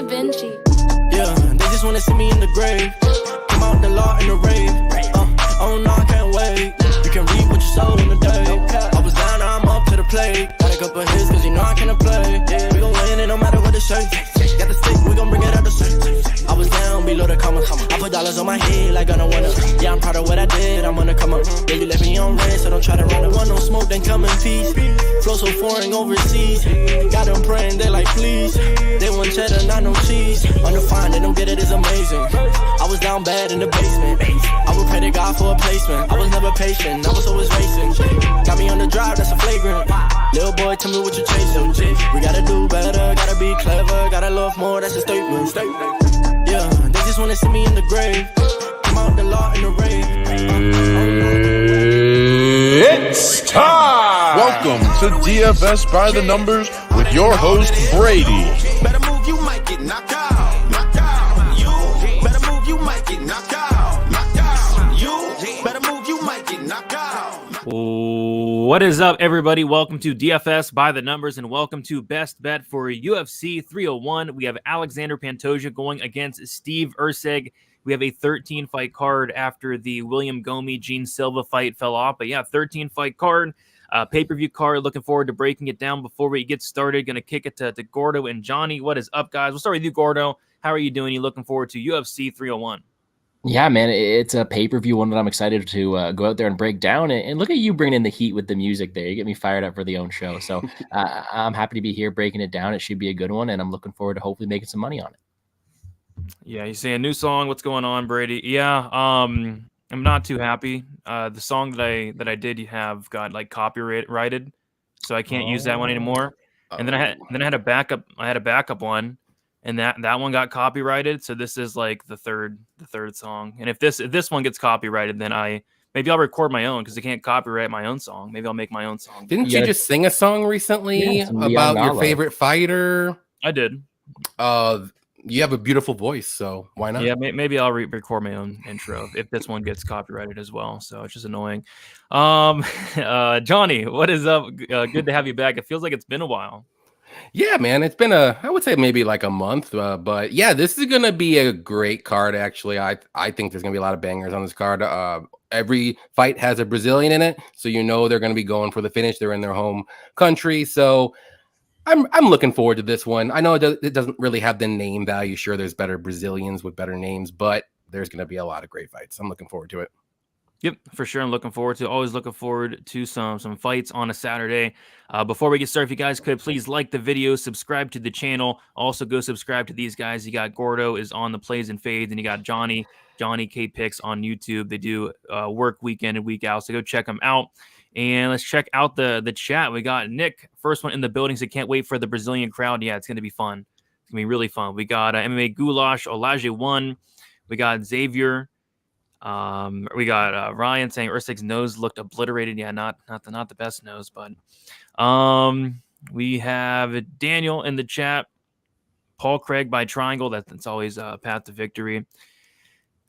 Vinci. Yeah, they just wanna see me in the grave. Come out the law in the rave. Oh no, I can't wait. You can read what you sow in the day. I was down, now I'm up to the plate. Got a couple hits, cause you know I can't play. We gon' win it no matter what the shape. Got the stick, we gon' bring it out the safe. I was down below the comma. I put dollars on my head like I don't wanna. Yeah, I'm proud of what I did, I'm gonna come up. Yeah, you left me on red, so don't try to run it. Want no smoke, then come in peace. Flow so foreign overseas. Got them praying, they like please. They want cheddar, not no cheese. Undefined, they don't get it, it's amazing. I was down bad in the basement. I would pray to God for a placement. I was never patient, I was always racing. Got me on the drive, that's a flagrant. Little boy, tell me what you chasing. We gotta do better, gotta be clever. Gotta love more, that's a statement. Yeah, they just wanna see me in the grave. Come out the law in the rave. It's time! Welcome to DFS by the Numbers with your host, Brady. Better move, you might get knocked out. Knocked out. You better move, you might get knocked out. Knocked out. You better move, you might get knocked out. What is up, everybody? Welcome to DFS by the Numbers and welcome to Best Bet for UFC 301. We have Alexandre Pantoja going against Steve Erceg. We have a 13-fight card after the William Gomi Gene Silva fight fell off. But yeah, 13-fight card, pay-per-view card. Looking forward to breaking it down. Before we get started, going to kick it to Gordo and Johnny. What is up, guys? We'll start with you, Gordo. How are you doing? You looking forward to UFC 301? Yeah, man, it's a pay-per-view one that I'm excited to go out there and break down. And look at you bringing in the heat with the music there. You get me fired up for the own show. So I'm happy to be here breaking it down. It should be a good one, and I'm looking forward to hopefully making some money on it. Yeah, you say a new song. What's going on, Brady? Yeah, I'm not too happy. The song that I did have got like copyrighted, so I can't use that one anymore. And then I had a backup. I had a backup one, and that one got copyrighted. So this is like the third song. And if this one gets copyrighted, then maybe I'll record my own because I can't copyright my own song. Maybe I'll make my own song. Didn't you just sing a song recently about your favorite fighter? I did. You have a beautiful voice, so why not? Yeah, maybe I'll record my own intro if this one gets copyrighted as well. So it's just annoying. Johnny, what is up? Good to have you back. It feels like it's been a while. Yeah, man, it's been I would say maybe like a month, but yeah, this is gonna be a great card. Actually, I think there's gonna be a lot of bangers on this card. Every fight has a Brazilian in it, so you know they're gonna be going for the finish. They're in their home country, so I'm looking forward to this one. I know it doesn't really have the name value. Sure, there's better Brazilians with better names, but there's gonna be a lot of great fights. I'm looking forward to it. Yep, for sure. I'm always looking forward to some fights on a Saturday. Before we get started, if you guys could please like the video, subscribe to the channel. Also go subscribe to these guys. You got Gordo is on the Plays and Fades, and you got Johnny K Picks on YouTube. They do work weekend and week out, so go check them out. And let's check out the chat. We got Nick, first one in the building, so can't wait for the Brazilian crowd. Yeah, it's going to be fun. It's going to be really fun. We got MMA Goulash, Olaje 1. We got Xavier. We got Ryan saying Erceg's nose looked obliterated. Yeah, not the best nose, but we have Daniel in the chat. Paul Craig by Triangle. That's always path to victory.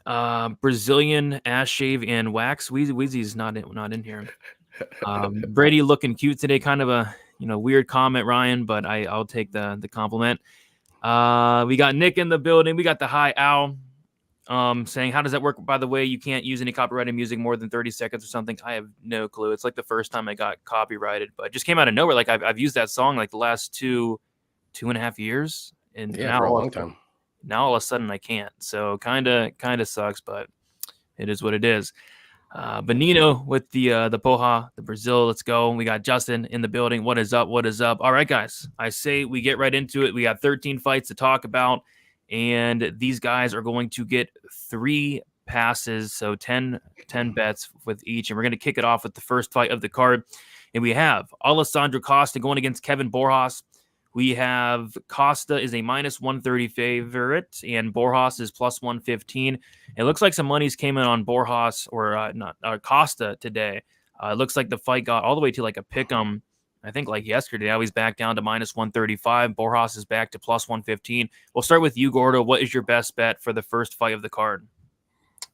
Brazilian ass shave and wax. Wheezy's not in here. Brady looking cute today. Kind of a weird comment, Ryan, but I'll take the compliment. We got Nick in the building. We got the High Owl. Saying, how does that work? By the way, you can't use any copyrighted music more than 30 seconds or something. I have no clue. It's like the first time I got copyrighted, but it just came out of nowhere. Like I've used that song like the last two and a half years, and yeah, for a long time. Now all of a sudden I can't. So kind of sucks, but it is what it is. But Nino with the Poja, the Brazil. Let's go. We got Justin in the building. What is up? What is up? All right, guys. I say we get right into it. We got 13 fights to talk about. And these guys are going to get 3 passes, so 10 bets with each. And we're going to kick it off with the first fight of the card. And we have Alessandro Costa going against Kevin Borjas. We have Costa is a minus 130 favorite, and Borjas is plus 115. It looks like some monies came in on Borjas or Costa today. It looks like the fight got all the way to like a pick'em. I think like yesterday, now he's back down to minus 135. Borjas is back to plus 115. We'll start with you, Gordo. What is your best bet for the first fight of the card?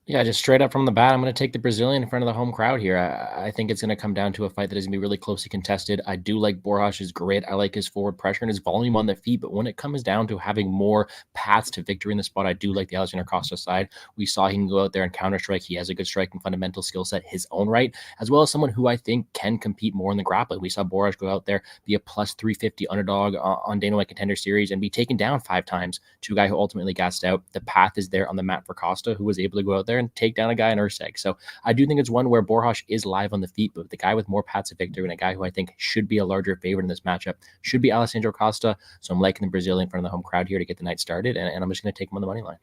Yeah, just straight up from the bat, I'm going to take the Brazilian in front of the home crowd here. I think it's going to come down to a fight that is going to be really closely contested. I do like Borjas's grit. I like his forward pressure and his volume on the feet. But when it comes down to having more paths to victory in the spot, I do like the Alexandre Costa side. We saw he can go out there and counter strike. He has a good striking fundamental skill set, his own right, as well as someone who I think can compete more in the grappling. We saw Borjas go out there, be a plus 350 underdog on Dana White Contender Series and be taken down 5 times to a guy who ultimately gassed out. The path is there on the mat for Costa, who was able to go out there and take down a guy in Erceg. So I do think it's one where Borjas is live on the feet, but the guy with more paths of victory and a guy who I think should be a larger favorite in this matchup should be Alessandro Costa. So I'm liking the Brazilian in front of the home crowd here to get the night started, and I'm just going to take him on the money line.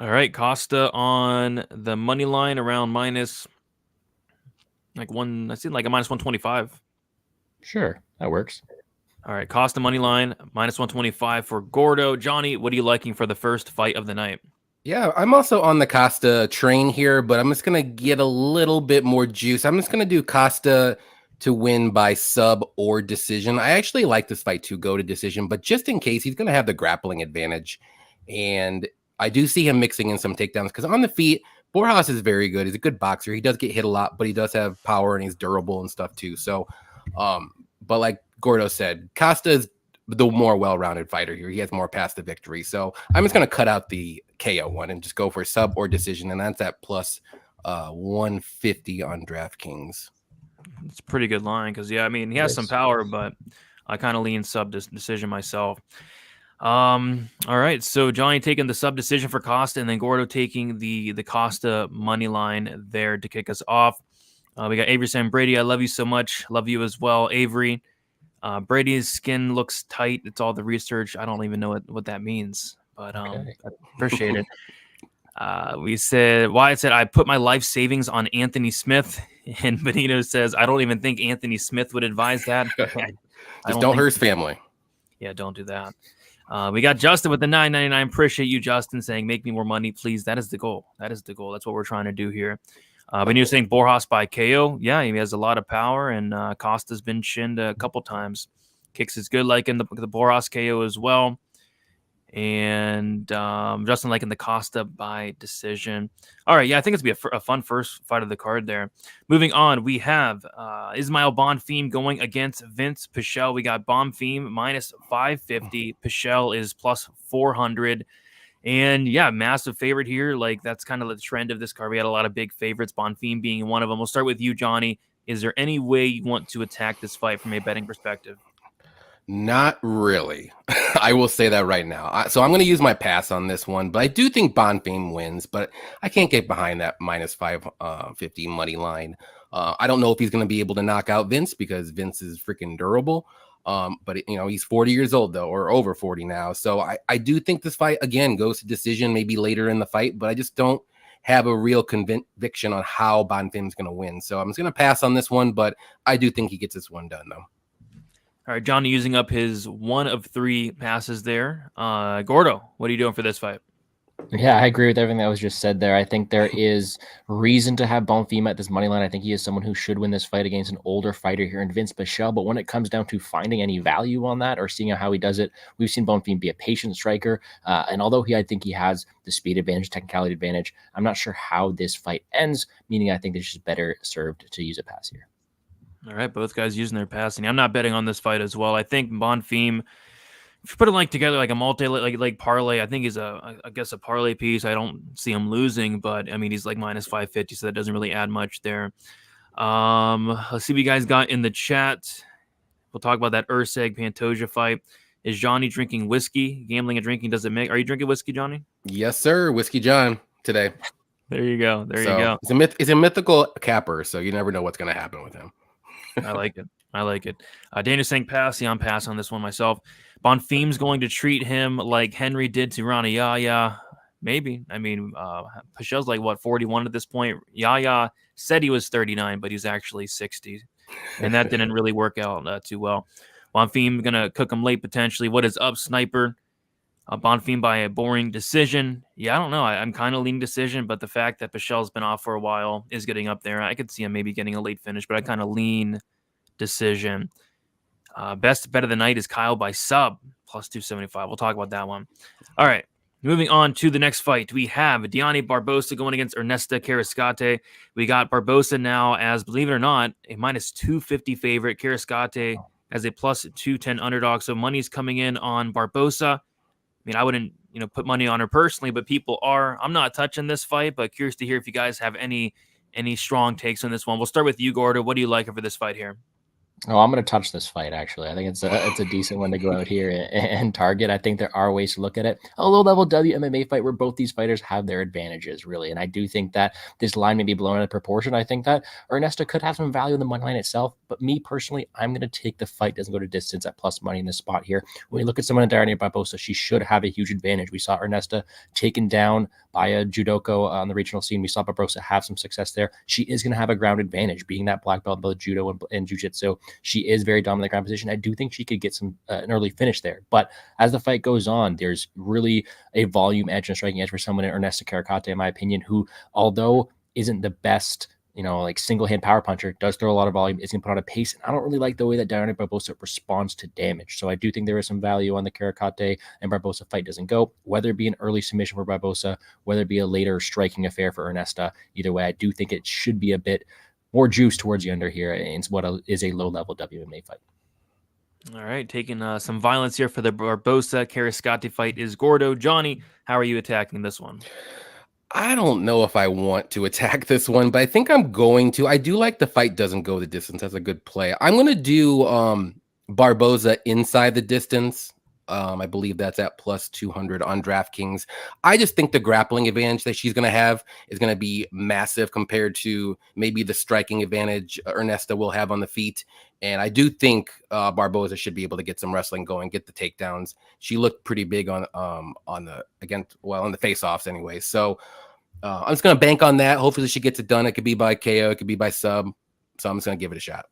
All right, Costa on the money line around minus like one. I see like a minus 125. Sure, that works. All right, Costa money line minus 125 for Gordo. Johnny, what are you liking for the first fight of the night? Yeah, I'm also on the Costa train here, but I'm just going to get a little bit more juice. I'm just going to do Costa to win by sub or decision. I actually like this fight to go to decision, but just in case, he's going to have the grappling advantage. And I do see him mixing in some takedowns because on the feet, Borjas is very good. He's a good boxer. He does get hit a lot, but he does have power and he's durable and stuff too. So, but like Gordo said, Costa is the more well-rounded fighter here. He has more paths to victory. So I'm just going to cut out the KO one and just go for sub or decision. And that's at plus 150 on DraftKings. It's a pretty good line because, yeah, I mean, he has some power, but I kind of lean sub decision myself. All right, so Johnny taking the sub decision for Costa, and then Gordo taking the Costa money line there to kick us off. We got Avery saying, Brady, I love you so much. Love you as well, Avery. Brady's skin looks tight. It's all the research. I don't even know what that means, but I appreciate it. We said, Wyatt said, I put my life savings on Anthony Smith. And Benito says, I don't even think Anthony Smith would advise that. Just don't hurt his family. Yeah, don't do that. We got Justin with the $9.99. Appreciate you, Justin, saying, make me more money, please. That is the goal. That's what we're trying to do here. Benito saying Borjas by KO. Yeah, he has a lot of power, and Costa's been shinned a couple times. Kicks is good, like in the Borjas KO as well. And Justin liking the Costa by decision. All right, yeah, I think it's going to be a fun first fight of the card there. Moving on, we have Ismail Bonfim going against Vince Pichel. We got Bonfim minus 550. Pichel is plus 400. And yeah, massive favorite here. Like that's kind of the trend of this card. We had a lot of big favorites, Bonfim being one of them. We'll start with you, Johnny. Is there any way you want to attack this fight from a betting perspective? Not really. I will say that right now. So I'm going to use my pass on this one, but I do think Bonfim wins, but I can't get behind that minus 550 money line. I don't know if he's going to be able to knock out Vince because Vince is freaking durable. But he's 40 years old though, or over 40 now. So I do think this fight again goes to decision maybe later in the fight, but I just don't have a real conviction on how Bonfim's going to win. So I'm just going to pass on this one, but I do think he gets this one done though. All right, Johnny using up his 1 of 3 passes there. Gordo, what are you doing for this fight? Yeah, I agree with everything that was just said there. I think there is reason to have Bonfim at this money line. I think he is someone who should win this fight against an older fighter here in Vince Pichel. But when it comes down to finding any value on that or seeing how he does it, we've seen Bonfim be a patient striker. And although I think he has the speed advantage, technicality advantage, I'm not sure how this fight ends, meaning I think it's just better served to use a pass here. All right, both guys using their passing. I'm not betting on this fight as well. I think Bonfim, if you put it together like a multi like parlay, I think he's I guess a parlay piece. I don't see him losing, but I mean he's like minus 550, so that doesn't really add much there. Let's see what you guys got in the chat. We'll talk about that Erceg Pantoja fight. Is Johnny drinking whiskey? Gambling and drinking does it make? Are you drinking whiskey, Johnny? Yes, sir. Whiskey John today. There you go. There you go. It's a mythical capper, so you never know what's going to happen with him. I like it. Daniel saying pass. Yeah, I'm passing on this one myself. Bonfim's going to treat him like Henry did to Rana Yaya. Maybe. I mean, Pichel's like, 41 at this point? Yaya said he was 39, but he's actually 60. And that didn't really work out too well. Bonfim going to cook him late potentially. What is up, Sniper? Bonfim by a boring decision. Yeah, I don't know. I'm kind of leaning decision, but the fact that Pichel's been off for a while is getting up there. I could see him maybe getting a late finish, but I kind of lean decision. Best bet of the night is Kyle by sub plus 275. We'll talk about that one. All right. Moving on to the next fight, we have Diani Barbosa going against Ernesta Carrascate. We got Barbosa now as, believe it or not, a minus 250 favorite. Carrascate as a plus 210 underdog. So money's coming in on Barbosa. I mean, I wouldn't, put money on her personally, but people are. I'm not touching this fight, but curious to hear if you guys have any strong takes on this one. We'll start with you, Gordo. What do you like for this fight here? Oh, I'm going to touch this fight, actually. I think it's a decent one to go out here and target. I think there are ways to look at it. A low-level WMMA fight where both these fighters have their advantages, really. And I do think that this line may be blown out of proportion. I think that Ernesta could have some value in the money line itself. But me, personally, I'm going to take the fight doesn't go to distance at plus money in this spot here. When you look at someone in Diani Barbosa, she should have a huge advantage. We saw Ernesta taken down by a judoka on the regional scene. We saw Barbosa have some success there. She is going to have a ground advantage, being that black belt in both judo and jiu-jitsu. She is very dominant in the ground position. I do think she could get some an early finish there. But as the fight goes on, there's really a volume edge and a striking edge for someone in Ernesta Carrascate, in my opinion, who, although isn't the best, like single-hand power puncher, does throw a lot of volume, is going to put on a pace. And I don't really like the way that Diani Barbosa responds to damage. So I do think there is some value on the Carrascate and Barbosa fight doesn't go, whether it be an early submission for Barbosa, whether it be a later striking affair for Ernesta. Either way, I do think it should be a bit more juice towards the under here in what is a low-level WMA fight. All right, taking some violence here for the Barbosa Carrascate fight is Gordo. Johnny, how are you attacking this one? I don't know if I want to attack this one, but I think I'm going to. I do like the fight doesn't go the distance. That's a good play. I'm going to do Barbosa inside the distance. I believe that's at plus 200 on DraftKings. I just think the grappling advantage that she's going to have is going to be massive compared to maybe the striking advantage Ernesta will have on the feet. And I do think Barbosa should be able to get some wrestling going, get the takedowns. She looked pretty big on the face-offs anyway. So I'm just going to bank on that. Hopefully she gets it done. It could be by KO. It could be by sub. So I'm just going to give it a shot.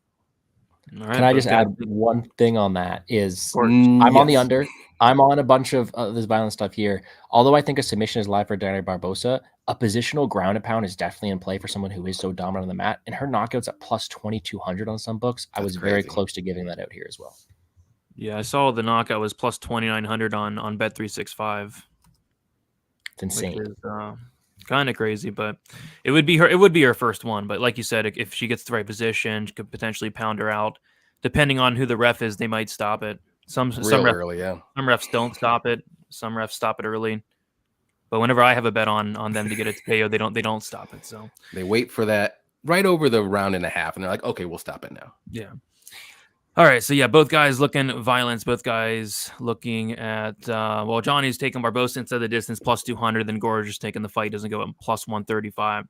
All right, can I just add one thing on that is I'm on the under. I'm on a bunch of this violent stuff here. Although I think a submission is live for Diani Barbosa, a positional ground and pound is definitely in play for someone who is so dominant on the mat. And her knockouts at plus 2,200 on some books. I was very close to giving that out here as well. Yeah, I saw the knockout was plus 2,900 on Bet365. It's insane. Which is, kind of crazy, but it would be her first one. But like you said, if she gets the right position, she could potentially pound her out. Depending on who the ref is, they might stop it. Some refs don't stop it. Some refs stop it early. But whenever I have a bet on them to get it to KO, they don't stop it. So they wait for that right over the round and a half, and they're like, okay, we'll stop it now. Yeah. All right, so yeah, both guys looking violence. Both guys looking at Johnny's taking Barbosa inside the distance plus 200, then Gorge just taking the fight doesn't go at plus 135.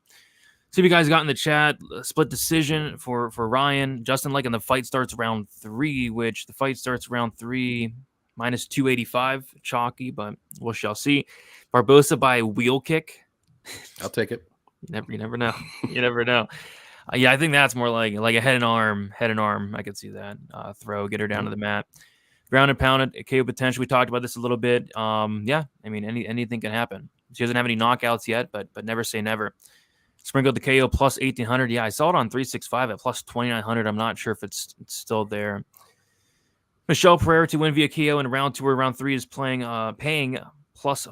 See if you guys got in the chat. Split decision for Ryan. Justin liking the fight starts round 3, which the fight starts round 3 minus 285. Chalky, but we shall see. Barbosa by wheel kick. I'll take it. You never know. You never know. Yeah, I think that's more like a head and arm. I could see that. Throw, get her down to the mat. Ground and pound it, KO potential. We talked about this a little bit. Yeah, I mean, anything can happen. She doesn't have any knockouts yet, but never say never. Sprinkled the KO plus 1,800. Yeah, I saw it on 365 at plus 2,900. I'm not sure if it's still there. Michelle Pereira to win via KO in round 2 or round 3 is paying plus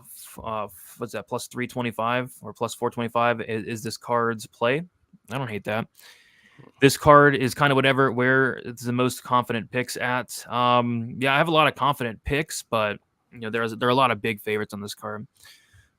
what's that, plus 325 or plus 425 is this card's play. I don't hate that. This card is kind of where it's the most confident picks at. Yeah, I have a lot of confident picks, but there are a lot of big favorites on this card.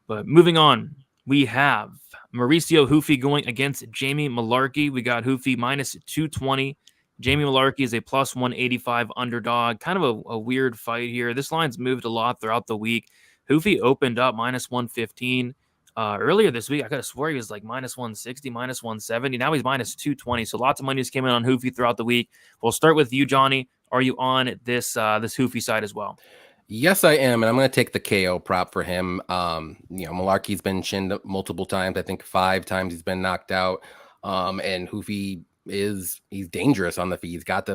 But moving on, we have Mauricio Hufi going against Jamie Malarkey. We got Hufi minus 220. Jamie Malarkey is a plus 185 underdog. Kind of a weird fight here. This line's moved a lot throughout the week. Hufi opened up minus 115. Earlier this week, I could have swore he was like minus 160, minus 170. Now he's minus 220. So lots of money just came in on Hufi throughout the week. We'll start with you, Johnny. Are you on this Hufi side as well? Yes, I am, and I'm going to take the KO prop for him. Malarkey's been chinned multiple times. I think 5 times he's been knocked out. And Hufi he's dangerous on the feet. He's got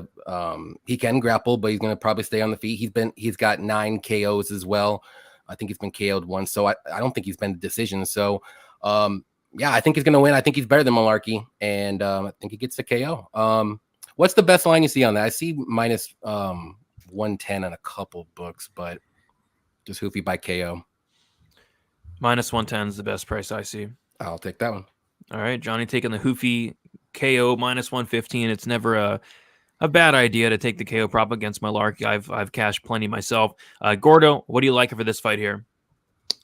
he can grapple, but he's going to probably stay on the feet. He's got 9 KOs as well. I think he's been KO'd once, so I don't think he's been the decision. So, yeah, I think he's going to win. I think he's better than Malarkey, and I think he gets the KO. What's the best line you see on that? I see minus 110 on a couple books, but just Hufi by KO. Minus 110 is the best price I see. I'll take that one. All right, Johnny taking the Hoofy KO minus 115. It's never a bad idea to take the KO prop against Malarkey. I've cashed plenty myself. Gordo, what do you like for this fight here?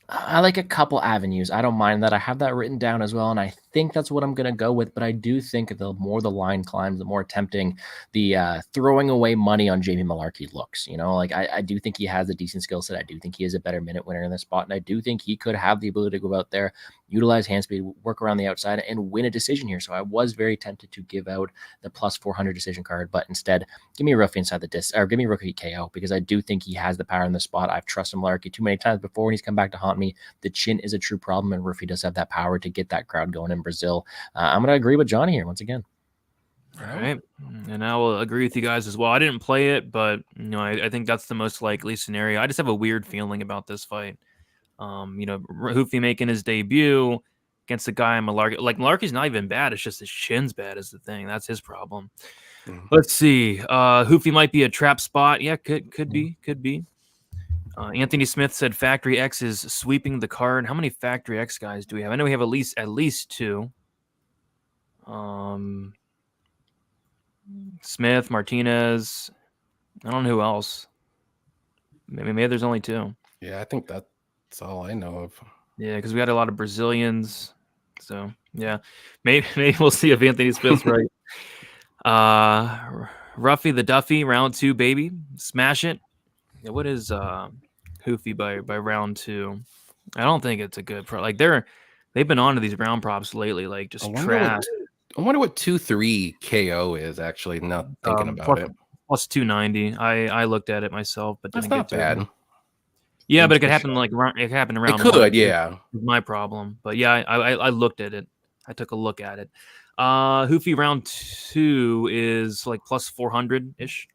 I like a couple avenues. I don't mind that. I have that written down as well, and I think that's what I'm going to go with. But I do think the more the line climbs, the more tempting the throwing away money on Jamie Malarkey looks. Like I do think he has a decent skill set. I do think he is a better minute winner in this spot, and I do think he could have the ability to go out there, utilize hand speed, work around the outside, and win a decision here. So I was very tempted to give out the plus 400 decision card, but instead give me a rookie inside the disc, or give me a rookie KO, because I do think he has the power in the spot. I've trusted Malarkey too many times before, and he's come back to haunt me. The chin is a true problem, and Ruffy does have that power to get that crowd going in Brazil. I'm going to agree with Johnny here once again. All right. And I will agree with you guys as well. I didn't play it, but I think that's the most likely scenario. I just have a weird feeling about this fight. Hoofy making his debut against the guy in Malarkey. Like, Malarkey's not even bad. It's just his chin's bad is the thing. That's his problem. Mm-hmm. Let's see. Hoofy might be a trap spot. Yeah, could be. Anthony Smith said Factory X is sweeping the card. How many Factory X guys do we have? I know we have at least two. Smith, Martinez. I don't know who else. Maybe there's only two. Yeah, I think that's all I know of. Yeah, because we had a lot of Brazilians. So yeah, maybe we'll see if Anthony Smith's right. Ruffy the Duffy, round 2, baby, smash it. Yeah, what is Hoofy by round 2? I don't think it's a good pro. Like they've been on to these round props lately, like just trash. I wonder what 2-3 KO is actually. Not thinking about it. Plus 290. I looked at it myself, but that's not bad. Yeah, but it could happen it happened around. It could, yeah. My problem, but yeah, I looked at it. I took a look at it. Hoofy round 2 is like plus 400 ish.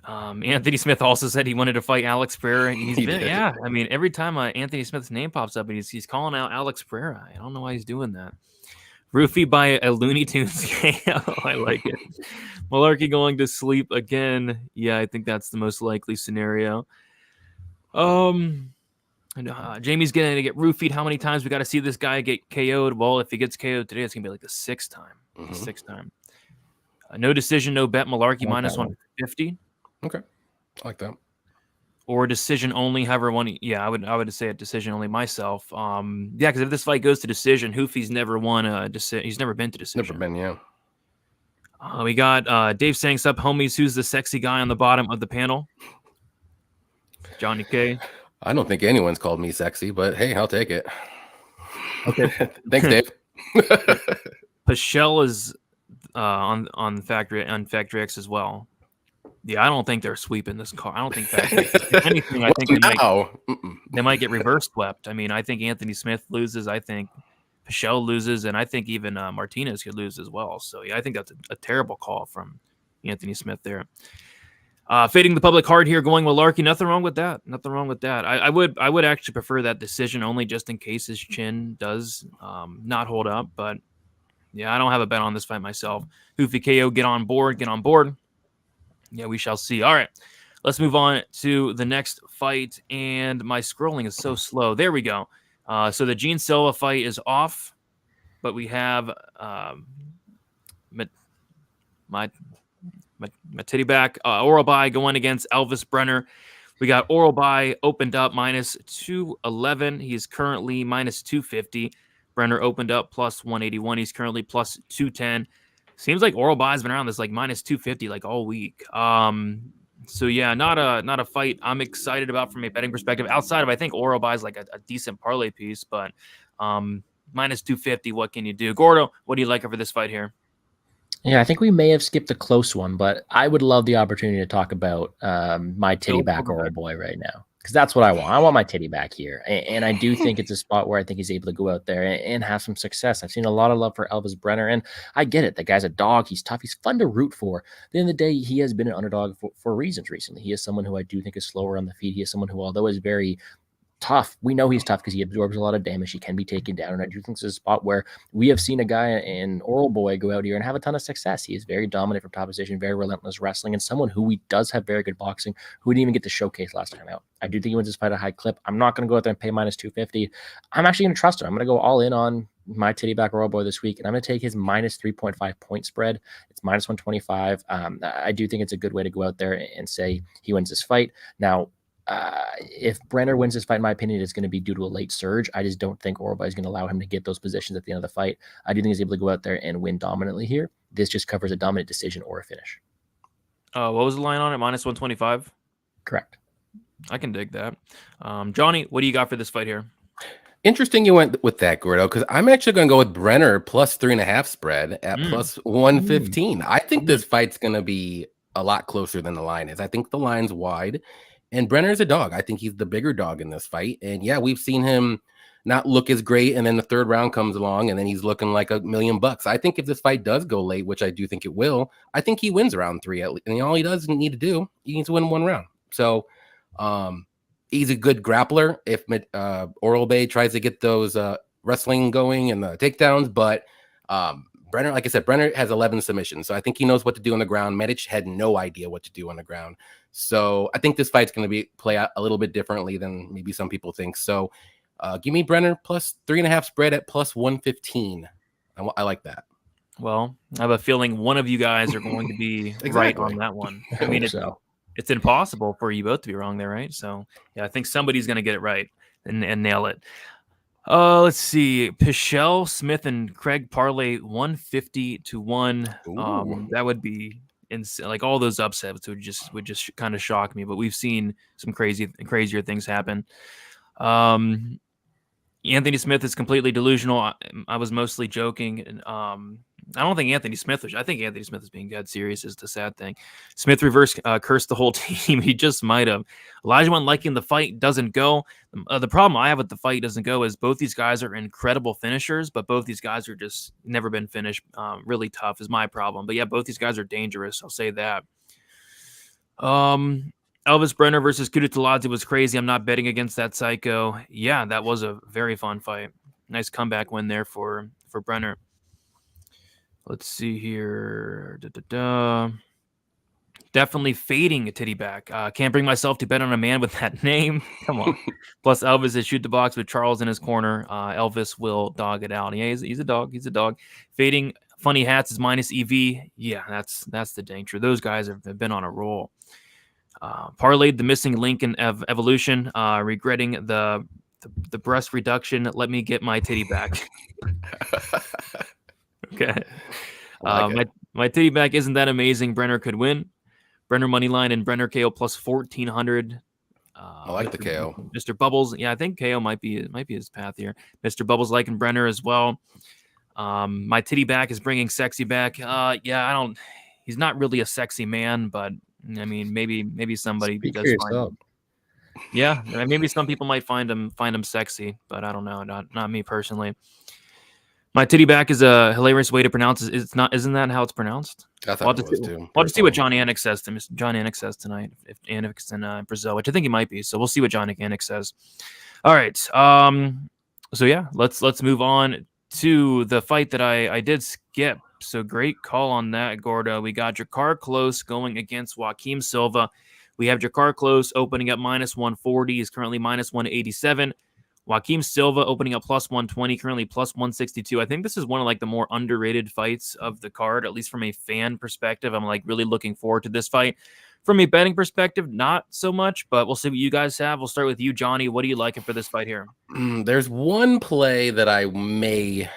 Anthony Smith also said he wanted to fight Alex Pereira. Yeah. I mean, every time Anthony Smith's name pops up, he's calling out Alex Pereira. I don't know why he's doing that. Roofy by a Looney Tunes KO. I like it. Malarkey going to sleep again. Yeah, I think that's the most likely scenario. Jamie's going to get roofied. How many times we got to see this guy get KO'd? Well, if he gets KO'd today, it's going to be like the 6th time. Mm-hmm. 6th time. No decision, no bet. Malarkey minus 150. Okay, I like that. Or decision only, however one. Yeah, I would say a decision only myself. Yeah, because if this fight goes to decision, Hoofy's never won a decision. He's never been to decision. Never been, yeah. We got Dave saying, "Sup, homies? Who's the sexy guy on the bottom of the panel?" Johnny K. I don't think anyone's called me sexy, but hey, I'll take it. Okay, thanks, Dave. Pichelle is on Factory X as well. Yeah, I don't think they're sweeping this car. I don't think that. If anything, I think they might get reverse swept. I mean, I think Anthony Smith loses. I think Pichelle loses, and I think even Martinez could lose as well. So yeah, I think that's a terrible call from Anthony Smith there. Fading the public hard here, going Malarkey. Nothing wrong with that. Nothing wrong with that. I would actually prefer that decision only, just in case his chin does not hold up. But yeah, I don't have a bet on this fight myself. Hoofy KO, get on board. Yeah, we shall see. All right, let's move on to the next fight. And my scrolling is so slow. There we go. So the Gene Silva fight is off, but we have my titty back. Oral By going against Elvis Brenner. We got Oral By opened up minus 211. He's currently minus 250. Brenner opened up plus 181. He's currently plus 210. Seems like Oral By has been around this like minus 250 like all week. So yeah, not a fight I'm excited about from a betting perspective. Outside of, I think Oral By is like a decent parlay piece, but minus 250. What can you do, Gordo? What do you like over this fight here? Yeah, I think we may have skipped a close one, but I would love the opportunity to talk about my titty back Oral Boy right now, because that's what I want. I want my titty back here. And I do think it's a spot where I think he's able to go out there and have some success. I've seen a lot of love for Elvis Brenner, and I get it. The guy's a dog. He's tough. He's fun to root for. At the end of the day, he has been an underdog for reasons recently. He is someone who I do think is slower on the feet. He is someone who, although is very tough. We know he's tough because he absorbs a lot of damage. He can be taken down. And I do think this is a spot where we have seen a guy in Oral Boy go out here and have a ton of success. He is very dominant from top position, very relentless wrestling, and someone who does have very good boxing, who we didn't even get to showcase last time out. I do think he wins this fight at a high clip. I'm not going to go out there and pay minus 250. I'm actually going to trust him. I'm going to go all in on my titty back Oral Boy this week, and I'm going to take his minus 3.5 point spread. It's minus 125. I do think it's a good way to go out there and say he wins this fight. Now, if Brenner wins this fight, in my opinion, it's going to be due to a late surge. I just don't think Oral Boy is going to allow him to get those positions at the end of the fight. I do think he's able to go out there and win dominantly here. This just covers a dominant decision or a finish. What was the line on it? Minus 125? Correct. I can dig that. Johnny, what do you got for this fight here? Interesting you went with that, Gordo, because I'm actually going to go with Brenner plus 3.5 spread at plus 115. I think this fight's going to be a lot closer than the line is. I think the line's wide, and Brenner's a dog. I think he's the bigger dog in this fight. And yeah, we've seen him not look as great, and then the third round comes along, and then he's looking like $1 million. I think if this fight does go late, which I do think it will, I think he wins round 3 at least. And all he does need to do, he needs to win 1 round. So, he's a good grappler if Oral Bay tries to get those wrestling going and the takedowns. But Brenner, like I said, Brenner has 11 submissions. So I think he knows what to do on the ground. Medic had no idea what to do on the ground. So I think this fight's going to play out a little bit differently than maybe some people think. So give me Brenner plus 3.5 spread at plus 115. I like that. Well, I have a feeling one of you guys are going to be right on that one. I mean, it's impossible for you both to be wrong there, right? So, yeah, I think somebody's going to get it right and nail it. Let's see. Pichel, Smith, and Craig parlay 150-1. That would be insane. Like all those upsets would just kind of shock me. But we've seen some crazier things happen. Anthony Smith is completely delusional. I was mostly joking. I don't think Anthony Smith was. I think Anthony Smith is being dead serious is the sad thing. Smith reverse cursed the whole team. He just might have. Elijah liking the fight doesn't go. The problem I have with the fight doesn't go is both these guys are incredible finishers, but both these guys are just never been finished. Really tough is my problem. But yeah, both these guys are dangerous. I'll say that. Elvis Brenner versus Kudutaladze was crazy. I'm not betting against that psycho. Yeah, that was a very fun fight. Nice comeback win there for Brenner. Let's see here. Definitely fading a titty back. Can't bring myself to bet on a man with that name. Come on. Plus, Elvis is shoot the box with Charles in his corner. Elvis will dog it out. Yeah, he's a dog. He's a dog. Fading funny hats is minus EV. Yeah, that's the danger. Those guys have been on a roll. Parlayed the missing link in Evolution. Regretting the breast reduction. Let me get my titty back. Okay. My titty back isn't that amazing. Brenner could win. Brenner money line and Brenner KO plus 1400. I like the KO. Mr. Bubbles. Yeah, I think KO might be his path here. Mr. Bubbles liking Brenner as well. My titty back is bringing sexy back. He's not really a sexy man, but I mean, maybe somebody does find him. Yeah, maybe some people might find him sexy, but I don't know. Not me personally. My titty back is a hilarious way to pronounce it. It's not. Isn't that how it's pronounced? I thought it was too. I'll just see what John Anik says to John Anik says tonight. If Anik's in Brazil, which I think he might be, so we'll see what John Anik says. All right. So yeah, let's move on to the fight that I did skip. So great call on that, Gordo. We got Jakar Close going against Joaquim Silva. We have Jakar Close opening up minus 140. He's currently minus 187. Joaquim Silva opening up plus 120, currently plus 162. I think this is one of like the more underrated fights of the card, at least from a fan perspective. I'm like really looking forward to this fight. From a betting perspective, not so much, but we'll see what you guys have. We'll start with you, Johnny. What are you liking for this fight here? There's one play that I may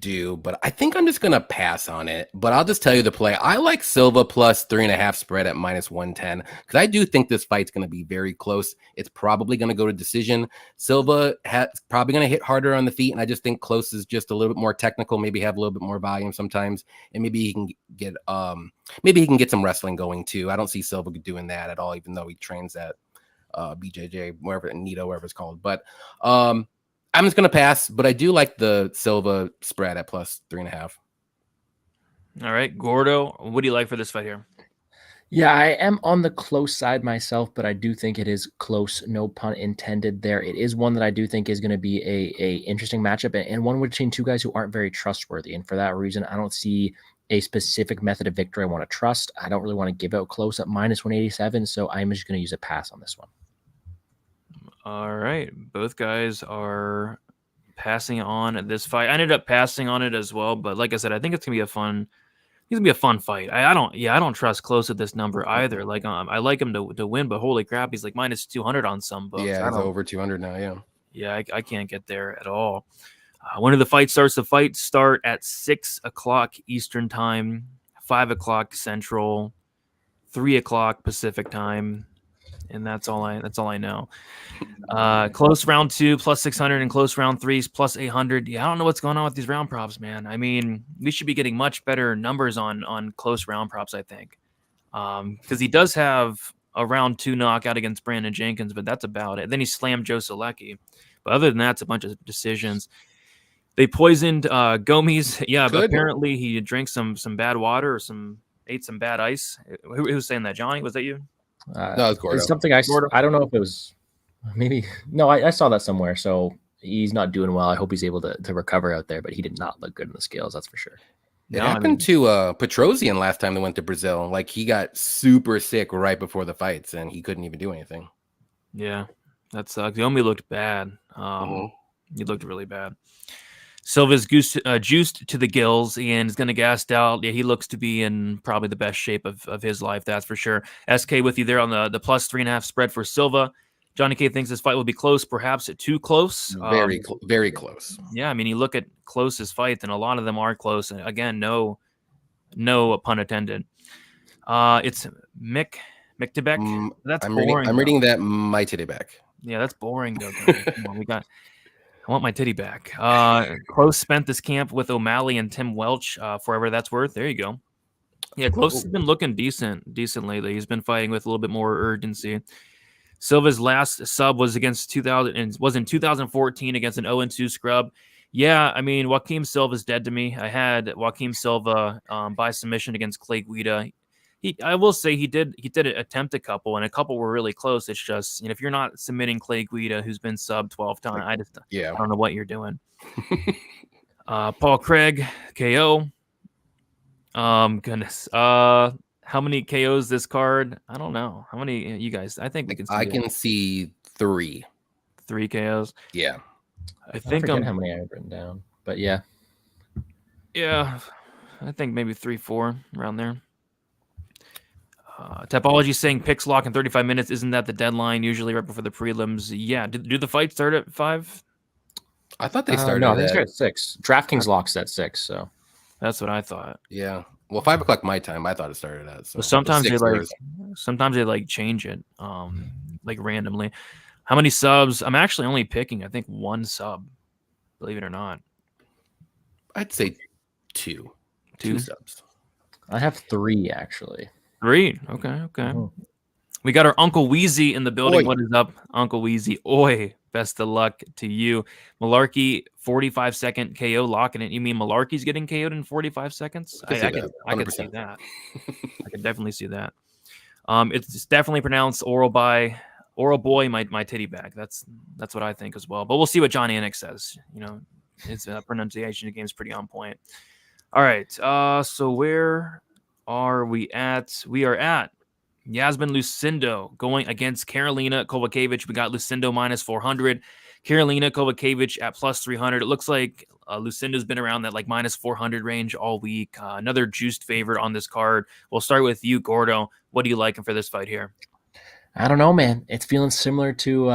do, but I think I'm just gonna pass on it. But I'll just tell you the play. I like Silva plus 3.5 spread at minus 110 because I do think this fight's gonna be very close. It's probably gonna go to decision. Silva probably gonna hit harder on the feet, and I just think Close is just a little bit more technical. Maybe have a little bit more volume sometimes, and maybe he can get some wrestling going too. I don't see Silva doing that at all, even though he trains at BJJ, wherever, Nito, wherever it's called. But I'm just going to pass, but I do like the Silva spread at plus 3.5. All right, Gordo, what do you like for this fight here? Yeah, I am on the close side myself, but I do think it is close. No pun intended there. It is one that I do think is going to be a interesting matchup and one between two guys who aren't very trustworthy. And for that reason, I don't see a specific method of victory I want to trust. I don't really want to give out close at -187, so I'm just going to use a pass on this one. All right. Both guys are passing on this fight. I ended up passing on it as well, but like I said, I think it's gonna be a fun fight. I don't trust close at this number either. Like I like him to win, but holy crap, he's like -200 on some books. Yeah, it's over 200 now. Yeah. Yeah, I can't get there at all. When do the fight starts? The fight start at 6 o'clock Eastern time, 5 o'clock Central, 3 o'clock Pacific time, and that's all I know. Close round 2 +600 and close round 3 +800. Yeah, I don't know what's going on with these round props, man. I mean, we should be getting much better numbers on close round props, I think, because he does have a round 2 knockout against Brandon Jenkins, but that's about it. Then he slammed Joe Selecki, but other than that, it's a bunch of decisions. They poisoned Gomes. Yeah, but apparently he drank some bad water or ate some bad ice. Who was saying that? Johnny, was that you? No, it's Gordo. It's something I don't know if it was maybe. No, I saw that somewhere. So he's not doing well. I hope he's able to recover out there, but he did not look good in the scales. That's for sure. It happened to Petrosian last time they went to Brazil. Like he got super sick right before the fights, and he couldn't even do anything. Yeah, that sucks. Gomi looked bad. He looked really bad. Silva's juiced to the gills and is going to gas out. Yeah, he looks to be in probably the best shape of his life, that's for sure. SK with you there on the +3.5 spread for Silva. Johnny K thinks this fight will be close, perhaps too close. Very close. Yeah, I mean, you look at closest fights, and a lot of them are close. And again, no pun intended. It's Mick Tibek. That's boring. I'm reading that my titty back. Yeah, that's boring though. Come on, I want my titty back. Close spent this camp with O'Malley and Tim Welch. Forever that's worth. There you go. Yeah, Close has been looking decent lately. He's been fighting with a little bit more urgency. Silva's last sub was against 2014 against an 0-2 scrub. Yeah, I mean, Joaquim Silva's dead to me. I had Joaquim Silva by submission against Clay Guida. I will say he did attempt a couple, and a couple were really close. It's just, if you're not submitting Clay Guida, who's been sub 12 times, I don't know what you're doing. Paul Craig, KO. Goodness. How many KOs this card? I don't know. How many you guys? I think we can see. I can see 3. 3 KOs. Yeah. I think how many I have written down, but yeah. Yeah. I think maybe 3, 4 around there. Topology saying picks lock in 35 minutes. Isn't that the deadline usually right before the prelims? Yeah. Do the fights start at 5? I thought they started. No, they start at 6. DraftKings locks at 6. So that's what I thought. Yeah. Well, 5 o'clock my time. I thought it started at. So sometimes they change it like randomly. How many subs? I'm actually only picking, I think, 1 sub. Believe it or not. I'd say 2. 2 subs. I have 3 actually. 3. Okay. Oh. We got our Uncle Wheezy in the building. Oi. What is up, Uncle Wheezy? Oi, best of luck to you. Malarkey, 45-second KO locking it. You mean Malarkey's getting KO'd in 45 seconds? I could see that. I could definitely see that. It's definitely pronounced oral boy, my titty bag. That's what I think as well. But we'll see what Johnny Ennick says. His pronunciation of the game is pretty on point. All right. So where are we at? We are at Yasmin Lucindo going against Karolina Kowalkiewicz. We got Lucindo -400. Karolina Kowalkiewicz at +300. It looks like Lucindo's been around that like -400 range all week. Another juiced favorite on this card. We'll start with you, Gordo. What are you liking for this fight here? I don't know, man. It's feeling similar to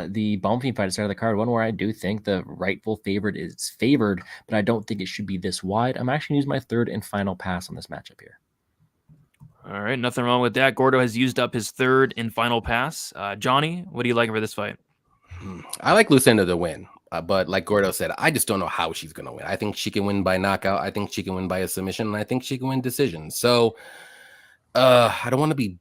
the Bonfim fight at the start of the card, one where I do think the rightful favorite is favored, but I don't think it should be this wide. I'm actually going to use my 3rd and final pass on this matchup here. All right, nothing wrong with that. Gordo has used up his 3rd and final pass. Johnny, what do you like for this fight? I like Lucinda to win, but like Gordo said, I just don't know how she's going to win. I think she can win by knockout. I think she can win by a submission, and I think she can win decision. So I don't want to be